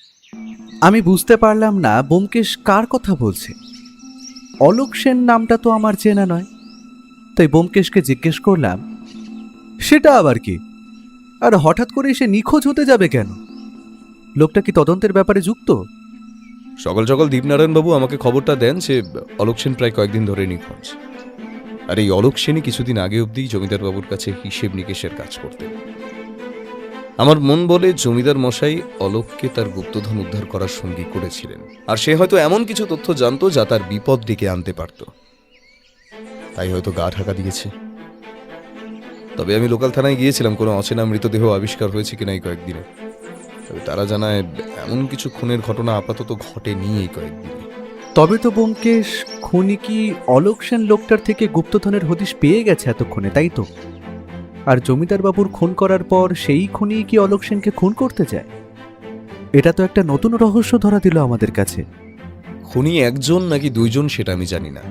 আমি বুঝতে পারলাম না ব্যোমকেশ কার কথা বলছে। অলোক সেন নামটা তো আমার চেনা নয়। তাই ব্যোমকেশকে জিজ্ঞেস করলাম, সেটা আবার কি? আর হঠাৎ করে সে নিখোঁজ হতে যাবে কেন? লোকটা কি তদন্তের ব্যাপারে যুক্ত? সকাল সকাল দীপনারায়ণবাবু আমাকে খবরটা দেন যে অলোক সেন প্রায় কয়েকদিন ধরে নিখোঁজ। আর এই অলোক সেনই কিছুদিন আগে অবধি জমিদারবাবুর কাছে হিসেব নিকেশের কাজ করতেন। আমার মন বলে জমিদার মশাই অলোককে তার গুপ্তধন উদ্ধার করার সঙ্গী করেছিলেন, আর সে হয়তো এমন কিছু তথ্য জানতো যা তার বিপদ ডেকে আনতে পারত, তাই হয়তো গা ঢাকা দিয়েছে। তবে আমি লোকাল থানায় গিয়েছিলাম কোনো অচেনা মৃতদেহ আবিষ্কার হয়েছে কিনা এই কয়েকদিনে। তবে তারা জানায় এমন কিছু খুনের ঘটনা আপাতত ঘটেনি এই কয়েকদিনে। তবে তো ব্যোমকেশ খুনি কি অলোক সেন লোকটার থেকে গুপ্তধনের হদিশ পেয়ে গেছে এতক্ষণে, তাই তো? আর জমিদার বাবুর খুন করার পর সেই খুনি কি অলোক সেনকে খুন করতে যায়? এটা তো একটা নতুন রহস্য ধরা দিল আমাদের কাছে। খুনি একজন নাকি দুইজন সেটা আমি জানি না,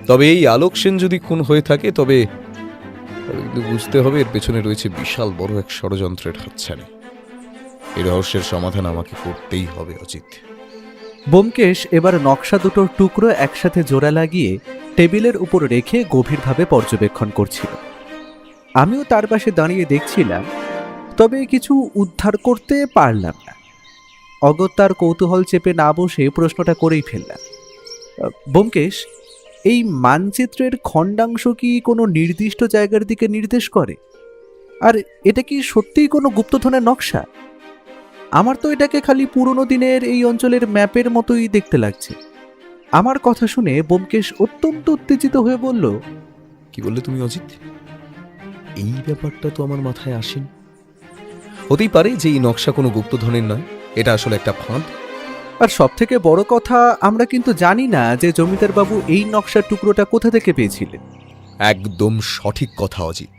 তবে এই আলোক সেন যদি খুন হয়ে থাকে তবে কিন্তু বুঝতে হবে এর পেছনে রয়েছে বিশাল বড় এক ষড়যন্ত্রের হাতছানি। এই রহস্যের সমাধান আমাকে করতেই হবে অজিত। ব্যোমকেশ এবার নকশা দুটোর টুকরো একসাথে জোড়া লাগিয়ে টেবিলের উপর রেখে গভীরভাবে পর্যবেক্ষণ করছিল। আমিও তার পাশে দাঁড়িয়ে দেখছিলাম, তবে কিছু উদ্ধার করতে পারলাম না। অগত্যার কৌতূহল চেপে না বসে প্রশ্নটা করেই ফেললাম, ব্যোমকেশ, এই মানচিত্রের খণ্ডাংশ কি কোনো নির্দিষ্ট জায়গার দিকে নির্দেশ করে? আর এটা কি সত্যিই কোনো গুপ্তধনের নকশা? আমার তো এটাকে খালি পুরনো দিনের এই অঞ্চলের ম্যাপের মতোই দেখতে লাগছে। আমার কথা শুনে ব্যোমকেশ অত্যন্ত উত্তেজিত হয়ে বলল, কি বললে তুমি অজিত? এই ব্যাপারটা তো আমার মাথায় আসেনি। হতেই পারে যে এই নকশা কোনো গুপ্তধনের নয়, এটা আসলে একটা ফাঁদ। আর সব থেকে বড় কথা, আমরা কিন্তু জানি না যে জমিদার বাবু এই নকশার টুকরোটা কোথা থেকে পেয়েছিলেন। একদম সঠিক কথা অজিত,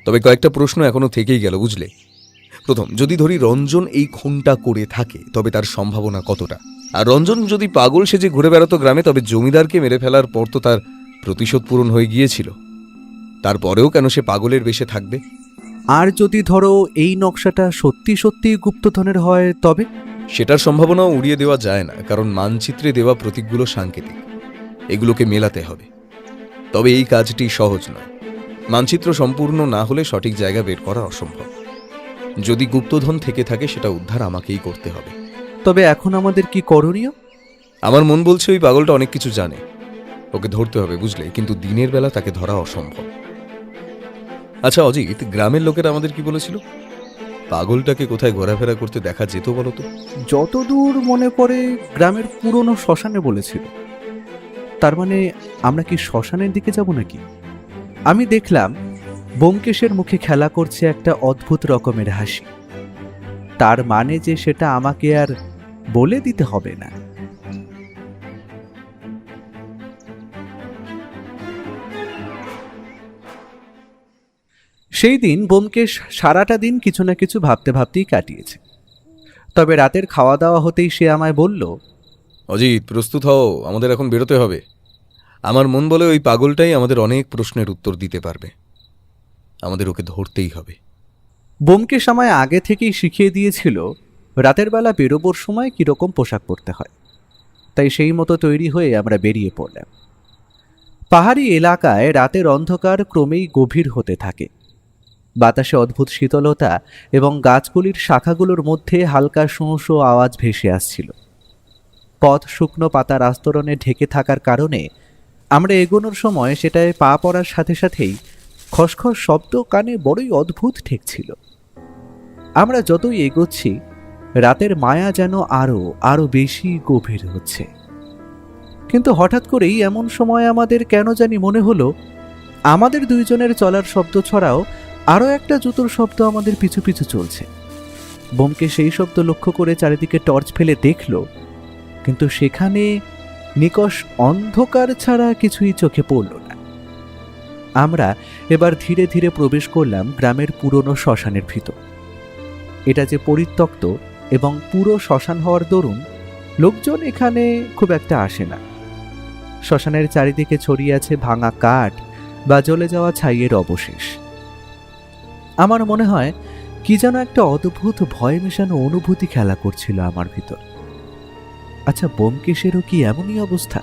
তবে কয়েকটা প্রশ্ন এখনো থেকেই গেল বুঝলে। প্রথম, যদি ধরি রঞ্জন এই খুনটা করে থাকে তবে তার সম্ভাবনা কতটা? আর রঞ্জন যদি পাগল সেজে ঘুরে বেড়াতো গ্রামে, তবে জমিদারকে মেরে ফেলার পর তো তার প্রতিশোধ পূরণ হয়ে গিয়েছিল, তারপরেও কেন সে পাগলের বেশে থাকবে? আর যদি ধরো এই নকশাটা সত্যি সত্যি গুপ্তধনের হয়, তবে সেটার সম্ভাবনাও উড়িয়ে দেওয়া যায় না, কারণ মানচিত্রে দেওয়া প্রতীকগুলো সাংকেতিক, এগুলোকে মেলাতে হবে। তবে এই কাজটি সহজ নয়। মানচিত্র সম্পূর্ণ না হলে সঠিক জায়গা বের করা অসম্ভব। যদি গুপ্তধন থেকে থাকে সেটা উদ্ধার আমাকেই করতে হবে। তবে এখন আমাদের কি করণীয়? আমার মন বলছে ওই পাগলটা অনেক কিছু জানে, ওকে ধরতে হবে বুঝলে, কিন্তু দিনের বেলা তাকে ধরা অসম্ভব। আচ্ছা অজিত, গ্রামের লোকেরা আমাদের কি বলেছিল? পাগলটাকে কোথায় ঘোরাফেরা করতে দেখা যেত বলো তো? যতদূর মনে পড়ে গ্রামের পুরনো শ্মশানে বলেছিল। তার মানে আমরা কি শ্মশানের দিকে যাব নাকি? আমি দেখলাম ব্যোমকেশের মুখে খেলা করছে একটা অদ্ভুত রকমের হাসি। তার মানে যে সেটা আমাকে আর বলে দিতে হবে না। সেই দিন ব্যোমকেশ সারাটা দিন কিছু না কিছু ভাবতে ভাবতেই কাটিয়েছে। তবে রাতের খাওয়া দাওয়া হতেই সে আমায় বলল, অজিত, প্রস্তুত হও, আমাদের এখন বেরোতে হবে। আমার মন বলে ওই পাগলটাই আমাদের অনেক প্রশ্নের উত্তর দিতে পারবে। আমাদের ওকে ধরতেই হবে। ব্যোমকেশ আমায় আগে থেকেই শিখিয়ে দিয়েছিল রাতের বেলা বেরোবার সময় কীরকম পোশাক পরতে হয়। তাই সেই মতো তৈরি হয়ে আমরা বেরিয়ে পড়লাম। পাহাড়ি এলাকায় রাতের অন্ধকার ক্রমেই গভীর হতে থাকে। বাতাসে অদ্ভুত শীতলতা এবং গাছগুলির শাখাগুলোর মধ্যে হালকা শোঁ শোঁ আওয়াজ ভেসে আসছিল। পথ শুকনো পাতার আস্তরণে ঢেকে থাকার কারণে আমরা এগোনোর সময় সেটায় পা পড়ার সাথে সাথেই খসখস শব্দ কানে বড়ই অদ্ভুত ঠেকছিল। আমরা যতই এগোচ্ছি রাতের মায়া যেন আরো বেশি গভীর হচ্ছে। কিন্তু হঠাৎ করেই এমন সময় আমাদের কেন জানি মনে হলো আমাদের দুইজনের চলার শব্দ ছড়াও আরও একটা জুতোর শব্দ আমাদের পিছু পিছু চলছে। ব্যোমকেশ সেই শব্দ লক্ষ্য করে চারিদিকে টর্চ ফেলে দেখল, কিন্তু সেখানে নিকষ অন্ধকার ছাড়া কিছুই চোখে পড়ল না। আমরা এবার ধীরে ধীরে প্রবেশ করলাম গ্রামের পুরনো শ্মশানের ভিতর। এটা যে পরিত্যক্ত এবং পুরো শ্মশান হওয়ার দরুন লোকজন এখানে খুব একটা আসে না। শ্মশানের চারিদিকে ছড়িয়ে আছে ভাঙা কাঠ বা জ্বলে যাওয়া ছাইয়ের অবশেষ। আমার মনে হয় কি যেন একটা অদ্ভুত ভয় মেশানো অনুভূতি খেলা করছিল আমার ভিতর। আচ্ছা, ব্যোমকেশেরও কি এমনই অবস্থা?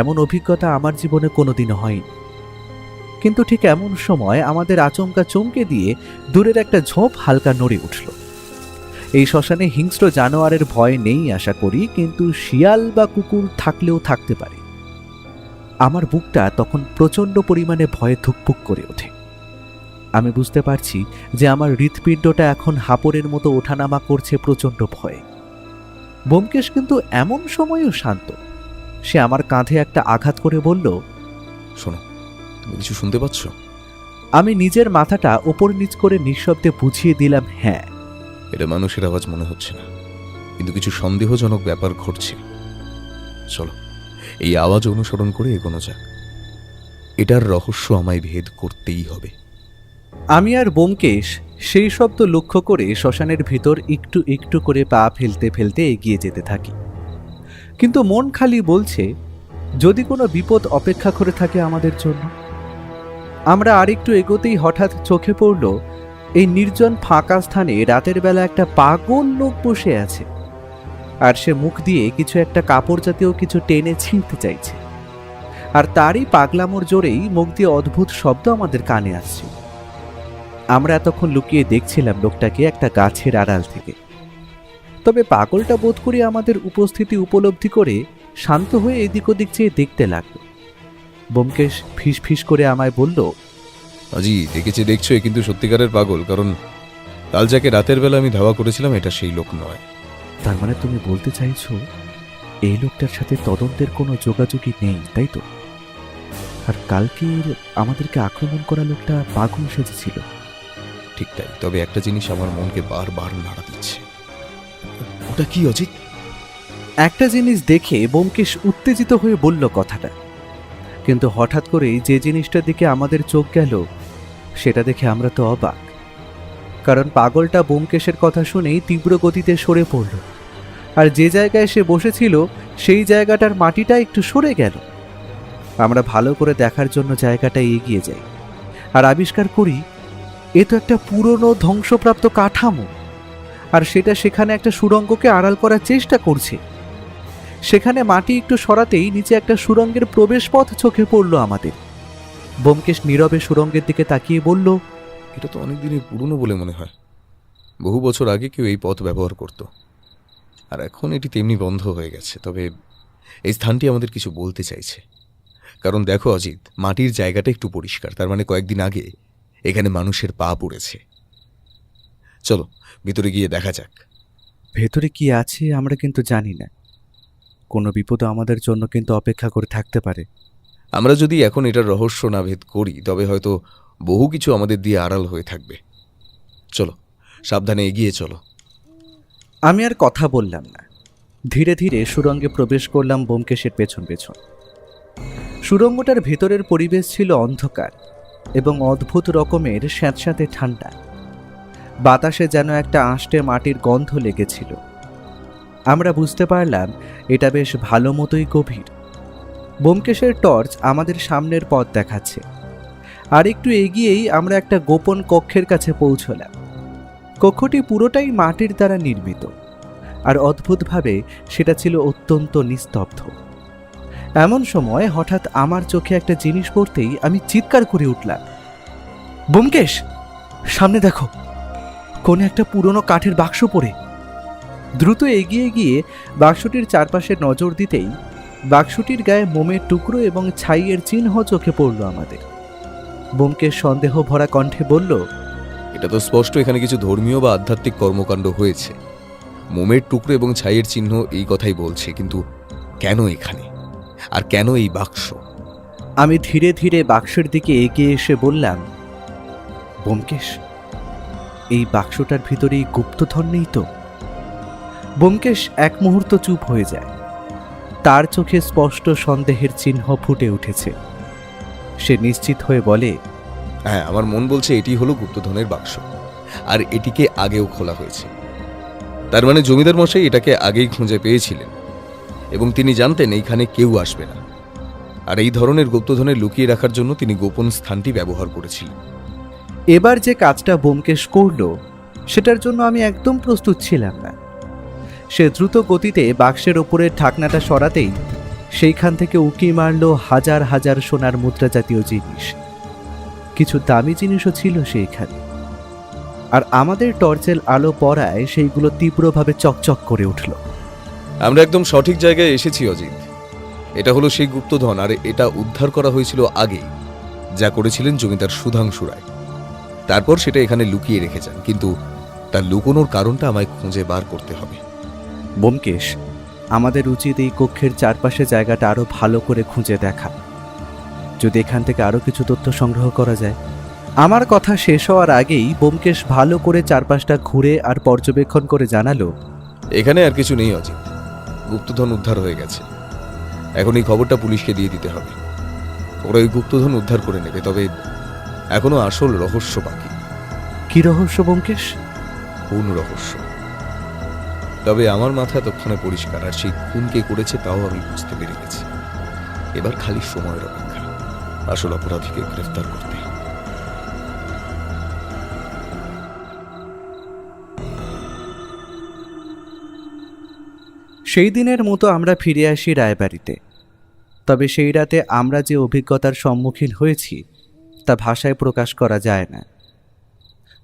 এমন অভিজ্ঞতা আমার জীবনে কোনোদিনও হয়নি। কিন্তু ঠিক এমন সময় আমাদের আচমকা চমকে দিয়ে দূরের একটা ঝোপ হালকা নড়ে উঠল। এই শ্মশানে হিংস্র জানোয়ারের ভয় নেই আশা করি, কিন্তু শিয়াল বা কুকুর থাকলেও থাকতে পারে। আমার বুকটা তখন প্রচণ্ড পরিমাণে ভয়ে ধুকপুক করে ওঠে। আমি বুঝতে পারছি যে আমার হৃৎপিণ্ডটা এখন হাপড়ের মতো ওঠানামা করছে প্রচণ্ড ভয়ে। ব্যোমকেশ কিন্তু এমন সময়ও শান্ত। সে আমার কাঁধে একটা আঘাত করে বলল, শোনো, তুমি কিছু শুনতে পাচ্ছ? আমি নিজের মাথাটা ওপর নিচ করে নিঃশব্দে বুঝিয়ে দিলাম, হ্যাঁ। এটা মানুষের আওয়াজ মনে হচ্ছে না, কিন্তু কিছু সন্দেহজনক ব্যাপার ঘটছে। চলো, এই আওয়াজ অনুসরণ করে এগোনো যাক। এটার রহস্য আমায় ভেদ করতেই হবে। আমি আর ব্যোমকেশ সেই শব্দ লক্ষ্য করে শ্মশানের ভিতর একটু একটু করে পা ফেলতে ফেলতে এগিয়ে যেতে থাকি। কিন্তু মন খালি বলছে, যদি কোনো বিপদ অপেক্ষা করে থাকে আমাদের জন্য। আমরা আরেকটু এগোতেই হঠাৎ চোখে পড়ল এই নির্জন ফাঁকা স্থানে রাতের বেলা একটা পাগল লোক বসে আছে, আর সে মুখ দিয়ে কিছু একটা কাপড় জাতীয় কিছু টেনে ছিঁড়তে চাইছে। আর তারই পাগলামোর জোরেই মুখ দিয়ে অদ্ভুত শব্দ আমাদের কানে আসছে। আমরা এতক্ষণ লুকিয়ে দেখছিলাম লোকটাকে একটা গাছের আড়াল থেকে। তবে পাগলটা বোধ করি আমাদের উপস্থিতি উপলব্ধি করে শান্ত হয়ে এদিক ওদিক চেয়ে দেখতে লাগলো। ব্যোমকেশ ফিস ফিস করে আমায় বলল, আজি, দেখেছি দেখছো, কিন্তু সত্যিকারের পাগল, কারণ কাল যাকে রাতের বেলা আমি ধাওয়া করেছিলাম এটা সেই লোক নয়। তার মানে তুমি বলতে চাইছো এই লোকটার সাথে তদন্তের কোনো যোগাযোগই নেই, তাই তো? আর কালকের আমাদেরকে আক্রমণ করা লোকটা পাগল সেজেছিল। ঠিক তাই, তবে একটা জিনিস আমার মনকে বারবার নাড়া দিচ্ছে। ওটা কি অজিত? একটা জিনিস দেখে ব্যোমকেশ উত্তেজিত হয়ে বলল কথাটা, কিন্তু হঠাৎ করেই যে জিনিসটার দিকে আমাদের চোখ গেল সেটা দেখে আমরা তো অবাক। কারণ পাগলটা ব্যোমকেশের কথা শুনেই তীব্র গতিতে সরে পড়ল, আর যে জায়গায় সে বসেছিল সেই জায়গাটার মাটিটা একটু সরে গেল। আমরা ভালো করে দেখার জন্য জায়গাটা এগিয়ে যাই, আর আবিষ্কার করি এ তো একটা পুরনো ধ্বংসপ্রাপ্ত কাঠামো, আর সেটা সেখানে একটা সুড়ঙ্গকে আড়াল করার চেষ্টা করছে। সেখানে মাটি একটু সরাতেই নিচে একটা সুড়ঙ্গের প্রবেশপথ চোখে পড়ল আমাদের। ব্যোমকেশ নীরবে সুড়ঙ্গের দিকে তাকিয়ে বলল, এটা তো অনেক দিনের পুরনো বলে মনে হয়। বহু বছর আগে কেউ এই পথ ব্যবহার করত, আর এখন এটি তেমনি বন্ধ হয়ে গেছে। তবে এই স্থানটি আমাদের কিছু বলতে চাইছে। কারণ দেখো অজিত, মাটির জায়গাটা একটু পরিষ্কার, তার মানে কয়েকদিন আগে এখানে মানুষের পা পড়েছে। চলো ভিতরে গিয়ে দেখা যাক। ভেতরে কি আছে আমরা কিন্তু জানি না। কোনো বিপদ আমাদের জন্য কিন্তু অপেক্ষা করে থাকতে পারে। আমরা যদি এখন এটার রহস্য না ভেদ করি তবে হয়তো বহু কিছু আমাদের দিয়ে আড়াল হয়ে থাকবে। চলো সাবধানে এগিয়ে চলো। আমি আর কথা বললাম না। ধীরে ধীরে সুড়ঙ্গে প্রবেশ করলাম ব্যোমকেশের পেছন পেছন। সুড়ঙ্গটার ভেতরের পরিবেশ ছিল অন্ধকার এবং অদ্ভুত রকমের স্যাঁতস্যাঁতে ঠান্ডা। বাতাসে যেন একটা আঁশটে মাটির গন্ধ লেগেছিল। আমরা বুঝতে পারলাম এটা বেশ ভালো মতোই গভীর। ব্যোমকেশের টর্চ আমাদের সামনের পথ দেখাচ্ছে। আর একটু এগিয়েই আমরা একটা গোপন কক্ষের কাছে পৌঁছলাম। কক্ষটি পুরোটাই মাটির দ্বারা নির্মিত, আর অদ্ভুতভাবে সেটা ছিল অত্যন্ত নিস্তব্ধ। এমন সময় হঠাৎ আমার চোখে একটা জিনিস পড়তেই আমি চিৎকার করে উঠলাম, ব্যোমকেশ, সামনে দেখো, কোন একটা পুরনো কাঠের বাক্স পড়ে। দ্রুত এগিয়ে গিয়ে বাক্সটির চারপাশে নজর দিতেই বাক্সটির গায়ে মোমের টুকরো এবং ছাইয়ের চিহ্ন চোখে পড়ল আমাদের। ব্যোমকেশ সন্দেহ ভরা কণ্ঠে বলল, এটা তো স্পষ্ট এখানে কিছু ধর্মীয় বা আধ্যাত্মিক কর্মকাণ্ড হয়েছে। মোমের টুকরো এবং ছাইয়ের চিহ্ন এই কথাই বলছে, কিন্তু কেন এখানে, আর কেন এই বাক্স? আমি ধীরে ধীরে বাক্সের দিকে এগিয়ে এসে বললাম, ব্যোমকেশ, এই বাক্সটার ভিতরেই গুপ্তধন নেই তো? ব্যোমকেশ এক মুহূর্ত চুপ হয়ে যায়। তার চোখে স্পষ্ট সন্দেহের চিহ্ন ফুটে উঠেছে। সে নিশ্চিত হয়ে বলে, হ্যাঁ, আমার মন বলছে এটি হলো গুপ্তধনের বাক্স, আর এটিকে আগেও খোলা হয়েছে। তার মানে জমিদার মশাই এটাকে আগেই খুঁজে পেয়েছিলেন এবং তিনি জানতেন এইখানে কেউ আসবে না, আর এই ধরনের গুপ্তধনের লুকিয়ে রাখার জন্য তিনি গোপন স্থানটি ব্যবহার করেছিলেন। এবার যে কাজটা ব্যোমকেশ করল সেটার জন্য আমি একদম প্রস্তুত ছিলাম না। সে দ্রুত গতিতে বাক্সের ওপরের ঢাকনাটা সরাতেই সেইখান থেকে উকি মারল হাজার হাজার সোনার মুদ্রা জাতীয় জিনিস। কিছু দামি জিনিসও ছিল সেইখানে, আর আমাদের টর্চের আলো পড়ায় সেইগুলো তীব্রভাবে চকচক করে উঠল। আমরা একদম সঠিক জায়গায় এসেছি অজিত। এটা হলো সেই গুপ্তধন, আর এটা উদ্ধার করা হয়েছিল আগেই, যা করেছিলেন জমিদার সুধাংশু রায়। তারপর সেটা এখানে লুকিয়ে রেখে যান, কিন্তু তার লুকোনোর কারণটা আমায় খুঁজে বার করতে হবে। ব্যোমকেশ, আমাদের উচিত এই কক্ষের চারপাশে জায়গাটা আরো ভালো করে খুঁজে দেখা, যদি এখান থেকে আরো কিছু তথ্য সংগ্রহ করা যায়। আমার কথা শেষ হওয়ার আগেই ব্যোমকেশ ভালো করে চারপাশটা ঘুরে আর পর্যবেক্ষণ করে জানালো, এখানে আর কিছু নেই অজিত, গুপ্তধন উদ্ধার হয়ে গেছে। এখন এই খবরটা পুলিশকে দিয়ে দিতে হবে, ওরা ওই গুপ্তধন উদ্ধার করে নেবে। তবে এখনো আসল রহস্য বাকি। কি রহস্য ব্যোমকেশ? খুন রহস্য। তবে আমার মাথা এতক্ষণে পরিষ্কার, আর সেই খুন কে করেছে তাও আমি বুঝতে পেরে গেছি। এবার খালি সময়ের অপেক্ষা আসল অপরাধীকে গ্রেফতার করতে। সেই দিনের মতো আমরা ফিরে আসি রায়বাড়িতে। তবে সেই রাতে আমরা যে অভিজ্ঞতার সম্মুখীন হয়েছি তা ভাষায় প্রকাশ করা যায় না।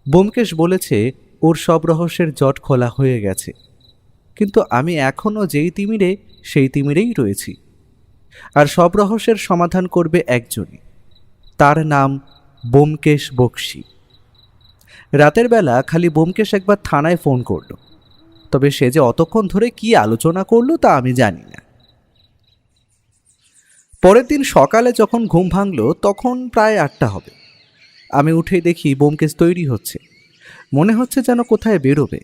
ব্যোমকেশ বলেছে ওর সব রহস্যের জট খোলা হয়ে গেছে, কিন্তু আমি এখনও যেই তিমিরে সেই তিমিরেই রয়েছি। আর সব রহস্যের সমাধান করবে একজনই, তার নাম ব্যোমকেশ বক্সী। রাতের বেলা খালি ব্যোমকেশ একবার থানায় ফোন করলো, তবে সে যে অতক্ষণ ধরে কি আলোচনা করলো তা আমি জানি না। পরের দিন সকালে যখন ঘুম ভাঙলো তখন প্রায় 8টা হবে। আমি উঠেই দেখি ব্যোমকেশ তৈরি হচ্ছে, মনে হচ্ছে যেন কোথায় বেরোবে।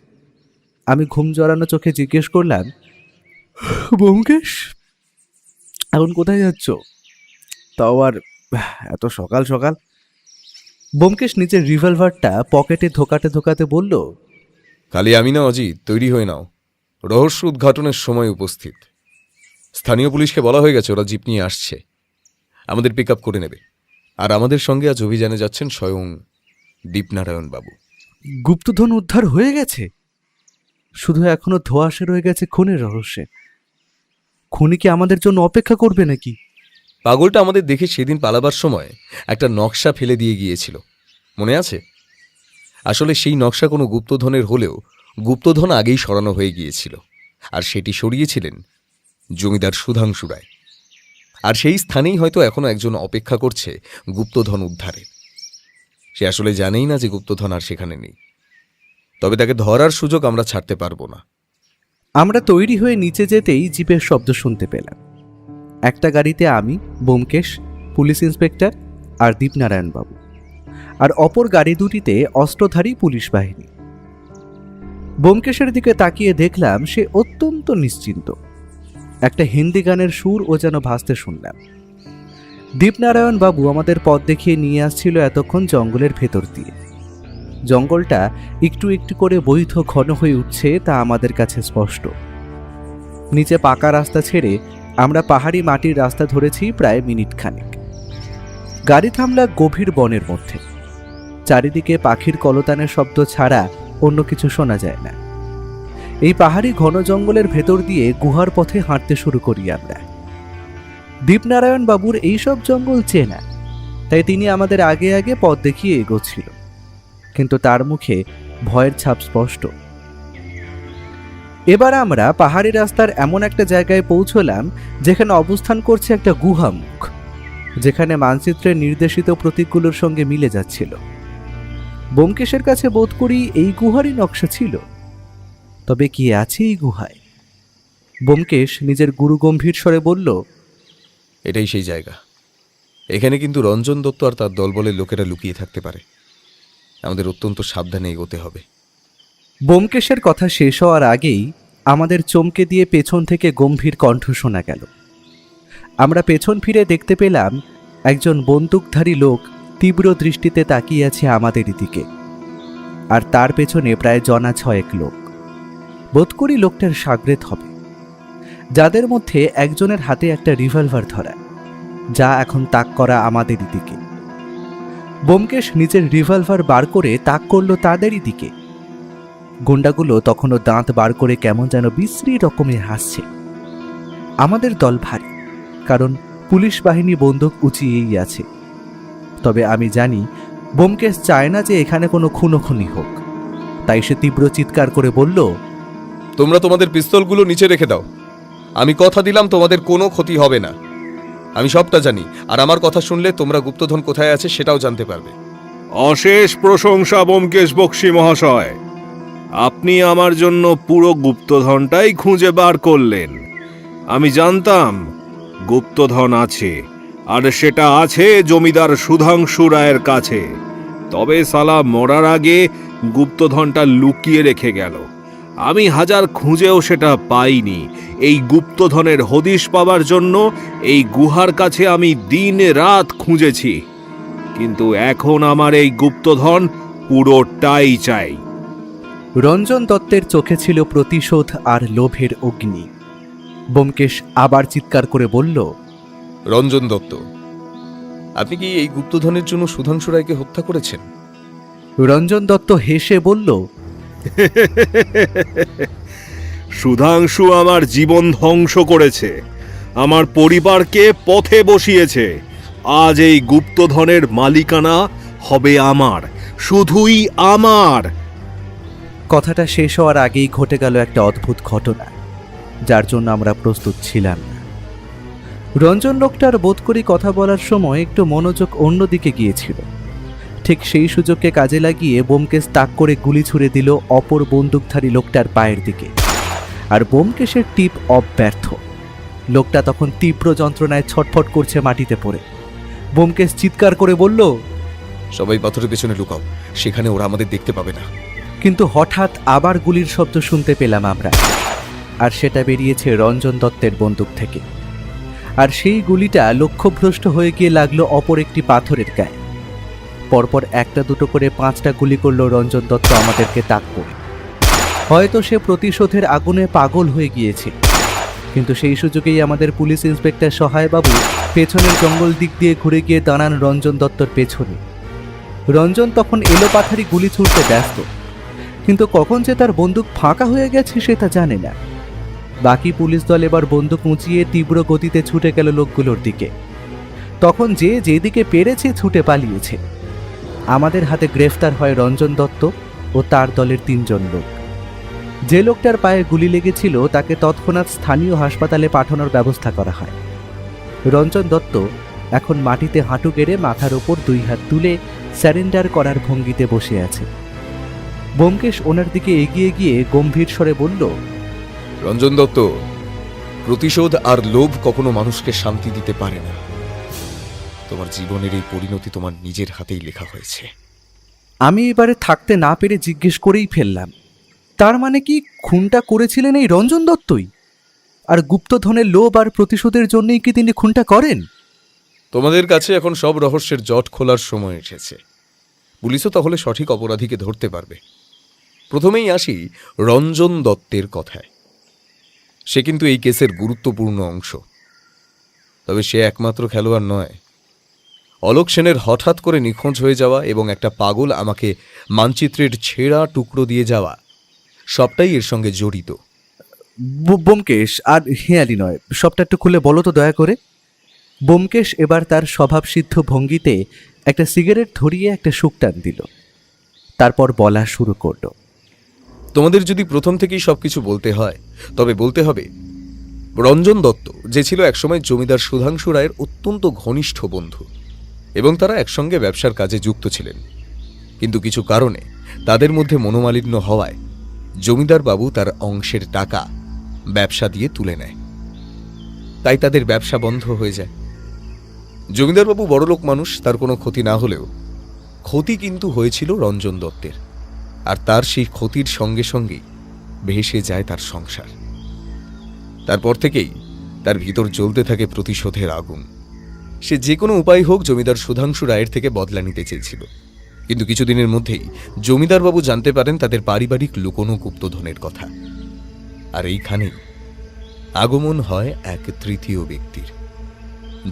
আমি ঘুম জড়ানো চোখে জিজ্ঞেস করলাম, ব্যোমকেশ, এখন কোথায় যাচ্ছ? তাও আর এত সকাল সকাল? ব্যোমকেশ নিজের রিভলভারটা পকেটে ধোকাতে ধোকাতে বলল, খালি আমি না অজিত, তৈরি হয়ে নাও, রহস্য উদ্ঘাটনের সময় উপস্থিত। স্থানীয় পুলিশকে বলা হয়ে গেছে, ওরা জিপ নিয়ে আসছে, আমাদের পিক আপ করে নেবে। আর আমাদের সঙ্গে আজ অভিযানে যাচ্ছেন স্বয়ং দীপনারায়ণ বাবু। গুপ্তধন উদ্ধার হয়ে গেছে? শুধু এখনো ধোঁয়াশে রয়ে গেছে খুনের রহস্যে। খুনি কি আমাদের জন্য অপেক্ষা করবে নাকি? পাগলটা আমাদের দেখে সেদিন পালাবার সময় একটা নকশা ফেলে দিয়ে গিয়েছিল, মনে আছে? আসলে সেই নকশা কোনো গুপ্তধনের হলেও গুপ্তধন আগেই সরানো হয়ে গিয়েছিল, আর সেটি সরিয়েছিলেন জমিদার সুধাংশু রায়। আর সেই স্থানেই হয়তো এখনো একজন অপেক্ষা করছে গুপ্তধন উদ্ধারে। সে আসলে জানেই না যে গুপ্তধন আর সেখানে নেই। তবে তাকে ধরার সুযোগ আমরা ছাড়তে পারবো না। আমরা তৈরি হয়ে নিচে যেতেই জিপের শব্দ শুনতে পেলাম। একটা গাড়িতে আমি, ব্যোমকেশ, পুলিশ ইন্সপেক্টর আর দীপনারায়ণবাবু, আর অপর গাড়ি দুটিতে অস্ত্রধারী পুলিশ বাহিনী। ব্যোমকেশের দিকে তাকিয়ে দেখলাম সে অত্যন্ত নিশ্চিন্ত। একটা হিন্দি গানের সুর ও যেন ভাসতে শুনলাম। দীপনারায়ণবাবু আমাদের পথ দেখিয়ে নিয়ে আসছিল এতক্ষণ জঙ্গলের ভেতর দিয়ে। জঙ্গলটা একটু একটু করে বৈধ ঘন হয়ে উঠছে, তা আমাদের কাছে স্পষ্ট। নিচে পাকা রাস্তা ছেড়ে আমরা পাহাড়ি মাটির রাস্তা ধরেছি প্রায় মিনিট খানেক। গাড়ি থামলা গভীর বনের মধ্যে। চারিদিকে পাখির কলতানের শব্দ ছাড়া অন্য কিছু শোনা যায় না। এই পাহাড়ি ঘন জঙ্গলের ভেতর দিয়ে গুহার পথে হাঁটতে শুরু করি আমরা। দীপনারায়ণ বাবুর এইসব জঙ্গল চেনা, তাই তিনি আমাদের আগে আগে পথ দেখিয়ে এগোচ্ছিল, কিন্তু তার মুখে ভয়ের ছাপ স্পষ্ট। এবার আমরা পাহাড়ি রাস্তার এমন একটা জায়গায় পৌঁছলাম যেখানে অবস্থান করছে একটা গুহামুখ, যেখানে মানচিত্রের নির্দেশিত প্রতীকগুলোর সঙ্গে মিলে যাচ্ছিল। ব্যোমকেশের কাছে বোধ করি এই গুহারই নকশা ছিল। তবে কি আছে এই গুহায়? ব্যোমকেশ নিজের গুরুগম্ভীর স্বরে বলল, এটাই সেই জায়গা। এখানে কিন্তু রঞ্জন দত্ত আর তার দলবলের লোকেরা লুকিয়ে থাকতে পারে। আমাদের অত্যন্ত সাবধানে এগোতে হবে। ব্যোমকেশের কথা শেষ হওয়ার আগেই আমাদের চমকে দিয়ে পেছন থেকে গম্ভীর কণ্ঠ শোনা গেল। আমরা পেছন ফিরে দেখতে পেলাম একজন বন্দুকধারী লোক তীব্র দৃষ্টিতে তাকিয়ে আছে আমাদের দিকে, আর তার পেছনে প্রায় জনা 6 লোক। বোধ করি লোকটার সাগরেদ হবে, যাদের মধ্যে একজনের হাতে একটা রিভলভার ধরা, যা এখন তাক করা আমাদের দিকে। ব্যোমকেশ নিজের রিভলভার বার করে তাক করলো তাদেরই দিকে। গুন্ডাগুলো তখনও দাঁত বার করে কেমন যেন বিশ্রী রকমের হাসছে। আমাদের দল ভারী, কারণ পুলিশ বাহিনী বন্দুক উঁচিয়েই আছে। তবে আমি জানি ব্যোমকেশ চায় না যে এখানে কোনো খুনোখুনি হোক, তাই সে তীব্র চিৎকার করে বলল, তোমরা তোমাদের পিস্তলগুলো নিচে রেখে দাও। আমি কথা দিলাম তোমাদের কোনো ক্ষতি হবে না। আমি সবটা জানি, আর আমার কথা শুনলে তোমরা গুপ্তধন কোথায় আছে সেটাও জানতে পারবে। অশেষ প্রশংসা ব্যোমকেশ বক্সী মহাশয়। আপনি আমার জন্য পুরো গুপ্তধনটাই খুঁজে বার করলেন। আমি জানতাম গুপ্তধন আছে, আর সেটা আছে জমিদার সুধাংশু রায়ের কাছে। তবে সালা মরার আগে গুপ্তধনটা লুকিয়ে রেখে গেল। আমি হাজার খুঁজেও সেটা পাইনি। এই গুপ্তধনের হদিশ পাবার জন্য এই গুহার কাছে আমি দিন রাত খুঁজেছি, কিন্তু এখন আমার এই গুপ্তধন পুরোটাই চাই। রঞ্জন দত্তের চোখে ছিল প্রতিশোধ আর লোভের অগ্নি। ব্যোমকেশ আবার চিৎকার করে বলল, রঞ্জন দত্ত, আপনি কি এই গুপ্তধনের জন্য সুধাংশু রায়কে হত্যা করেছেন? রঞ্জন দত্ত হেসে বলল, সুধাংশু আমার জীবন ধ্বংস করেছে, আমার পরিবারকে পথে বসিয়েছে। আজ এই গুপ্তধনের মালিকানা হবে আমার, শুধুই আমার। কথাটা শেষ হওয়ার আগেই ঘটে গেল একটা অদ্ভুত ঘটনা, যার জন্য আমরা প্রস্তুত ছিলাম না। রঞ্জন লোকটার বোধ করি কথা বলার সময় একটু মনোযোগ অন্যদিকে গিয়েছিল। ঠিক সেই সুযোগকে কাজে লাগিয়ে ব্যোমকেশ তাক করে গুলি ছুড়ে দিল অপর বন্দুকধারী লোকটার পায়ের দিকে, আর ব্যোমকেশের টিপ অব্যর্থ। লোকটা তখন তীব্র যন্ত্রণায় ছটফট করছে মাটিতে পড়ে। ব্যোমকেশ চিৎকার করে বলল, সবাই পাথরের পেছনে লুকাও, সেখানে ওরা আমাদের দেখতে পাবে না। কিন্তু হঠাৎ আবার গুলির শব্দ শুনতে পেলাম আমরা, আর সেটা বেরিয়েছে রঞ্জন দত্তের বন্দুক থেকে। আর সেই গুলিটা লক্ষ্যভ্রষ্ট হয়ে গিয়ে লাগলো অপর একটি পাথরের গায়ে। পরপর একটা দুটো করে 5টা গুলি করলো রঞ্জন দত্ত আমাদেরকে তাক করে। হয়তো সে প্রতিশোধের আগুনে পাগল হয়ে গিয়েছে, কিন্তু সেই সুযোগেই আমাদের পুলিশ ইন্সপেক্টর সহায়বাবু পেছনের জঙ্গল দিক দিয়ে ঘুরে গিয়ে দাঁড়ান রঞ্জন দত্তর পেছনে। রঞ্জন তখন এলোপাথারি গুলি ছুড়তে ব্যস্ত, কিন্তু কখন যে তার বন্দুক ফাঁকা হয়ে গেছে সেটা জানে না। বাকি পুলিশ দল এবার বন্দুক উঁচিয়ে তীব্র গতিতে ছুটে গেল লোকগুলোর দিকে। তখন যে যেদিকে পেরেছে ছুটে পালিয়েছে। আমাদের হাতে গ্রেফতার হয় রঞ্জন দত্ত ও তার দলের 3 জন লোক। যে লোকটার পায়ে গুলি লেগেছিল তাকে তৎক্ষণাৎ স্থানীয় হাসপাতালে পাঠানোর ব্যবস্থা করা হয়। রঞ্জন দত্ত এখন মাটিতে হাঁটু গেড়ে মাথার ওপর 2 হাত তুলে স্যারেন্ডার করার ভঙ্গিতে বসে আছে। ব্যোমকেশ ওনার দিকে এগিয়ে গিয়ে গম্ভীর স্বরে বলল, রঞ্জন দত্ত, প্রতিশোধ আর লোভ কখনো মানুষকে শান্তি দিতে পারে না। তোমার জীবনের এই পরিণতি তোমার নিজের হাতেই লেখা হয়েছে। আমি এবারে থাকতে না পেরে জিজ্ঞেস করেই ফেললাম, তার মানে কি খুনটা করেছিলেন এই রঞ্জন দত্তই? আর গুপ্তধনের লোভ আর প্রতিশোধের জন্যই কি তিনি খুনটা করেন? তোমাদের কাছে এখন সব রহস্যের জট খোলার সময় এসেছে। পুলিশও তাহলে সঠিক অপরাধীকে ধরতে পারবে। প্রথমেই আসি রঞ্জন দত্তের কথায়। সে কিন্তু এই কেসের গুরুত্বপূর্ণ অংশ। তবে সে একমাত্র খেলোয়াড় নয়। অলোক সেনের হঠাৎ করে নিখোঁজ হয়ে যাওয়া এবং একটা পাগল আমাকে মানচিত্রের ছেঁড়া টুকরো দিয়ে যাওয়া, সবটাই এর সঙ্গে জড়িত। ব্যোমকেশ, আর হেঁয়ালি নয়, সবটা একটু খুলে বলো তো দয়া করে। ব্যোমকেশ এবার তার স্বভাবসিদ্ধ ভঙ্গিতে একটা সিগারেট ধরিয়ে একটা শুক টান দিল। তারপর বলা শুরু করল, তোমাদের যদি প্রথম থেকেই সবকিছু বলতে হয়, তবে বলতে হবে রঞ্জন দত্ত, যে ছিল একসময় জমিদার সুধাংশু রায়ের অত্যন্ত ঘনিষ্ঠ বন্ধু, এবং তারা একসঙ্গে ব্যবসার কাজে যুক্ত ছিলেন। কিন্তু কিছু কারণে তাদের মধ্যে মনোমালিন্য হওয়ায় জমিদার বাবু তার অংশের টাকা ব্যবসা দিয়ে তুলে নেয়। তাই তাদের ব্যবসা বন্ধ হয়ে যায়। জমিদারবাবু বড়লোক মানুষ, তার কোনো ক্ষতি না হলেও ক্ষতি কিন্তু হয়েছিল রঞ্জন দত্তের, আর তার সেই ক্ষতির সঙ্গে সঙ্গেই ভেসে যায় তার সংসার। তারপর থেকেই তার ভিতর জ্বলতে থাকে প্রতিশোধের আগুন। সে যে কোনো উপায় হোক জমিদার সুধাংশু রায়ের থেকে বদলা নিতে চেয়েছিল, কিন্তু কিছুদিনের মধ্যেই জমিদারবাবু জানতে পারেন তাদের পারিবারিক লুকোনো গুপ্তধনের কথা। আর এইখানেই আগমন হয় এক তৃতীয় ব্যক্তির,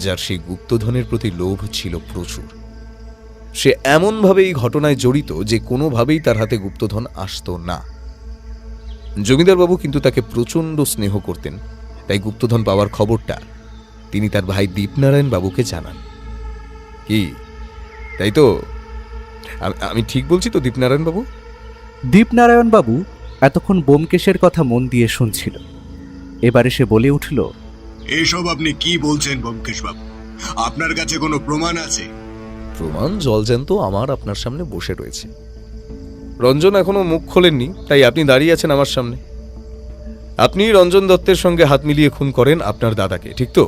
যার সেই গুপ্তধনের প্রতি লোভ ছিল প্রচুর। সে এমনভাবে এই ঘটনায় জড়িত যে কোনোভাবেই তার হাতে গুপ্তধন আসত না। জমিদারবাবু কিন্তু তাকে প্রচণ্ড স্নেহ করতেন, তাই গুপ্তধন পাওয়ার খবরটা তিনি তার ভাই দীপনারায়ণ বাবুকে জানান। কি তাই তো? আমি ঠিক বলছি তো দীপনারায়ণ বাবু? দীপনারায়ণ বাবু এতক্ষণ ব্যোমকেশের কথা মন দিয়ে শুনছিল। এবারে সে বলে উঠল, এসব আপনি কি বলছেন ব্যোমকেশ বাবু? আপনার কাছে কোনো প্রমাণ আছে? প্রমাণ জলজ্যান্ত আমার আপনার সামনে বসে রয়েছে। রঞ্জন এখনো মুখ খোলেননি, তাই আপনি দাঁড়িয়ে আছেন আমার সামনে। আপনি রঞ্জন দত্তের সঙ্গে হাত মিলিয়ে খুন করেন আপনার দাদাকে, ঠিক তো?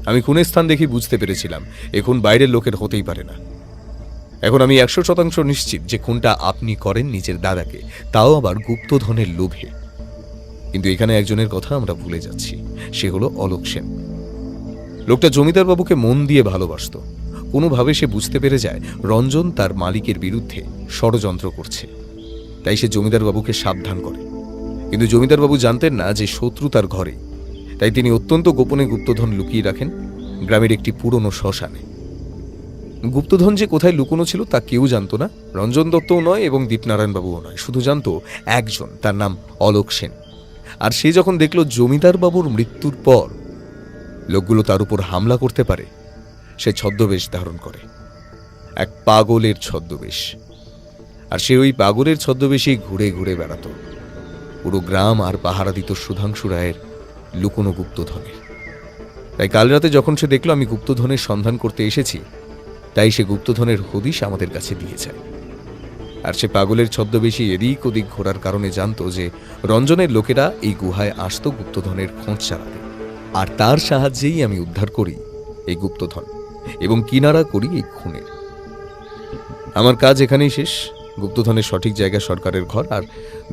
আমি খুনের স্থান দেখি বুঝতে পেরেছিলাম এ খুন বাইরের লোকের হতেই পারে না। এখন আমি 100% নিশ্চিত যে খুনটা আপনি করেন নিজের দাদাকে, তাও আবার গুপ্তধনের লোভে। কিন্তু এখানে একজনের কথা আমরা ভুলে যাচ্ছি, সে হলো অলোক সেন। লোকটা জমিদার বাবুকে মন দিয়ে ভালোবাসত। কোনোভাবে সে বুঝতে পেরে যায় রঞ্জন তার মালিকের বিরুদ্ধে ষড়যন্ত্র করছে, তাই সে জমিদার বাবুকে সাবধান করে। কিন্তু জমিদার বাবু জানতেন না যে শত্রু তার ঘরে, তাই তিনি অত্যন্ত গোপনে গুপ্তধন লুকিয়ে রাখেন গ্রামের একটি পুরনো শ্মশানে। গুপ্তধন যে কোথায় লুকোনো ছিল তা কেউ জানত না, রঞ্জন দত্তও নয় এবং দীপনারায়ণ বাবুও নয়। শুধু জানত একজন, তার নাম অলোক সেন। আর সে যখন দেখল জমিদার বাবুর মৃত্যুর পর লোকগুলো তার উপর হামলা করতে পারে, সে ছদ্মবেশ ধারণ করে, এক পাগলের ছদ্মবেশ। আর সে ওই পাগলের ছদ্মবেশেই ঘুরে ঘুরে বেড়াত, পুরো গ্রাম আর পাহারা দিত সুধাংশু রায়ের লুকোনো গুপ্তধনের। তাই কাল রাতে যখন সে দেখল আমি গুপ্তধনের সন্ধান করতে এসেছি, তাই সে গুপ্তধনের হদিশ আমাদের কাছে দিয়ে যায়। আর সে পাগলের ছদ্মবেশী এদিক ওদিক ঘোরার কারণে জানত যে রঞ্জনের লোকেরা এই গুহায় আসত গুপ্তধনের খোঁজ চালাতে, আর তার সাহায্যেই আমি উদ্ধার করি এই গুপ্তধন এবং কিনারা করি এই খুনের। আমার কাজ এখানেই শেষ। গুপ্তধনের সঠিক জায়গা সরকারের ঘর, আর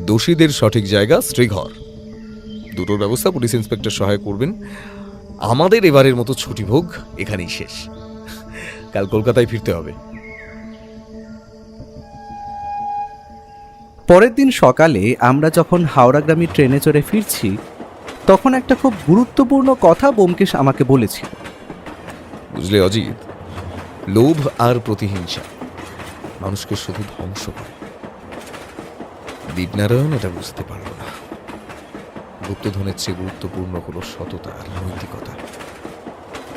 দোষীদের সঠিক জায়গা শ্রীঘর। দুটোর ব্যবস্থা পুলিশ ইন্সপেক্টর সহায় করবেন। আমাদের এবারের মতো ছুটিভোগ এখানেই শেষ। কাল কলকাতায় ফিরতে হবে। পরের দিন সকালে আমরা যখন হাওড়াগ্রামী ট্রেনে চড়ে ফিরছি, তখন একটা খুব গুরুত্বপূর্ণ কথা ব্যোমকেশ আমাকে বলেছিল। বুঝলে অজিত, লোভ আর প্রতিহিংসা মানুষকে শুধু ধ্বংস করে। দীপনারায়ণ এটা বুঝতে পারল না। গুপ্তধনের চেয়ে গুরুত্বপূর্ণ হলো সততা আর নৈতিকতা,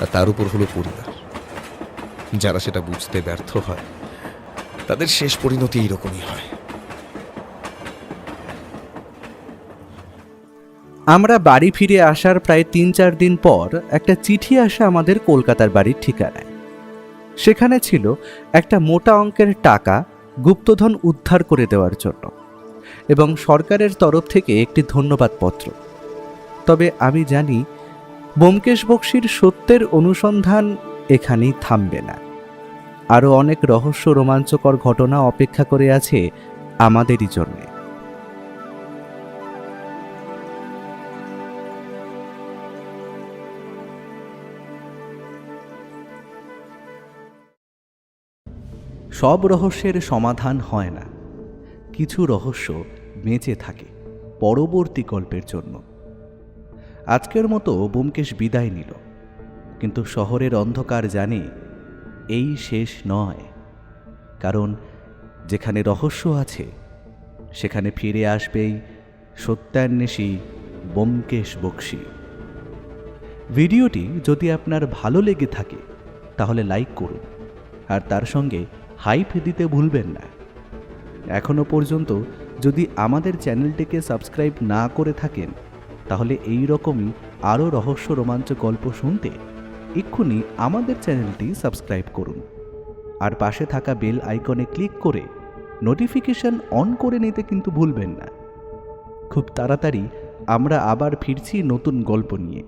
আর তার উপর হলো পরিবার। যারা সেটা বুঝতে ব্যর্থ হয় তাদের শেষ পরিণতি এইরকমই হয়। আমরা বাড়ি ফিরে আসার প্রায় 3-4 দিন পর একটা চিঠি আসে আমাদের কলকাতার বাড়ির ঠিকানায়। সেখানে ছিল একটা মোটা অঙ্কের টাকা গুপ্তধন উদ্ধার করে দেওয়ার জন্য এবং সরকারের তরফ থেকে একটি ধন্যবাদ পত্র। তবে আমি জানি ব্যোমকেশ বক্সীর সত্যের অনুসন্ধান এখানেই থামবে না। আরও অনেক রহস্য রোমাঞ্চকর ঘটনা অপেক্ষা করে আছে আমাদেরই জন্যে। সব রহস্যের সমাধান হয় না, কিছু রহস্য বেঁচে থাকে পরবর্তী গল্পের জন্য। আজকের মতো ব্যোমকেশ বিদায় নিল, কিন্তু শহরের অন্ধকার জানে এই শেষ নয়, কারণ যেখানে রহস্য আছে সেখানে ফিরে আসবেই সত্যান্বেষী ব্যোমকেশ বক্সী। ভিডিওটি যদি আপনার ভালো লেগে থাকে তাহলে লাইক করুন, আর তার সঙ্গে হাইপ দিতে ভুলবেন না। এখনও পর্যন্ত যদি আমাদের চ্যানেলটিকে সাবস্ক্রাইব না করে থাকেন তাহলে এই রকমই আরও রহস্য রোমাঞ্চ গল্প শুনতে এক্ষুনি আমাদের চ্যানেলটি সাবস্ক্রাইব করুন, আর পাশে থাকা বেল আইকনে ক্লিক করে নোটিফিকেশন অন করে নিতে কিন্তু ভুলবেন না। খুব তাড়াতাড়ি আমরা আবার ফিরছি নতুন গল্প নিয়ে।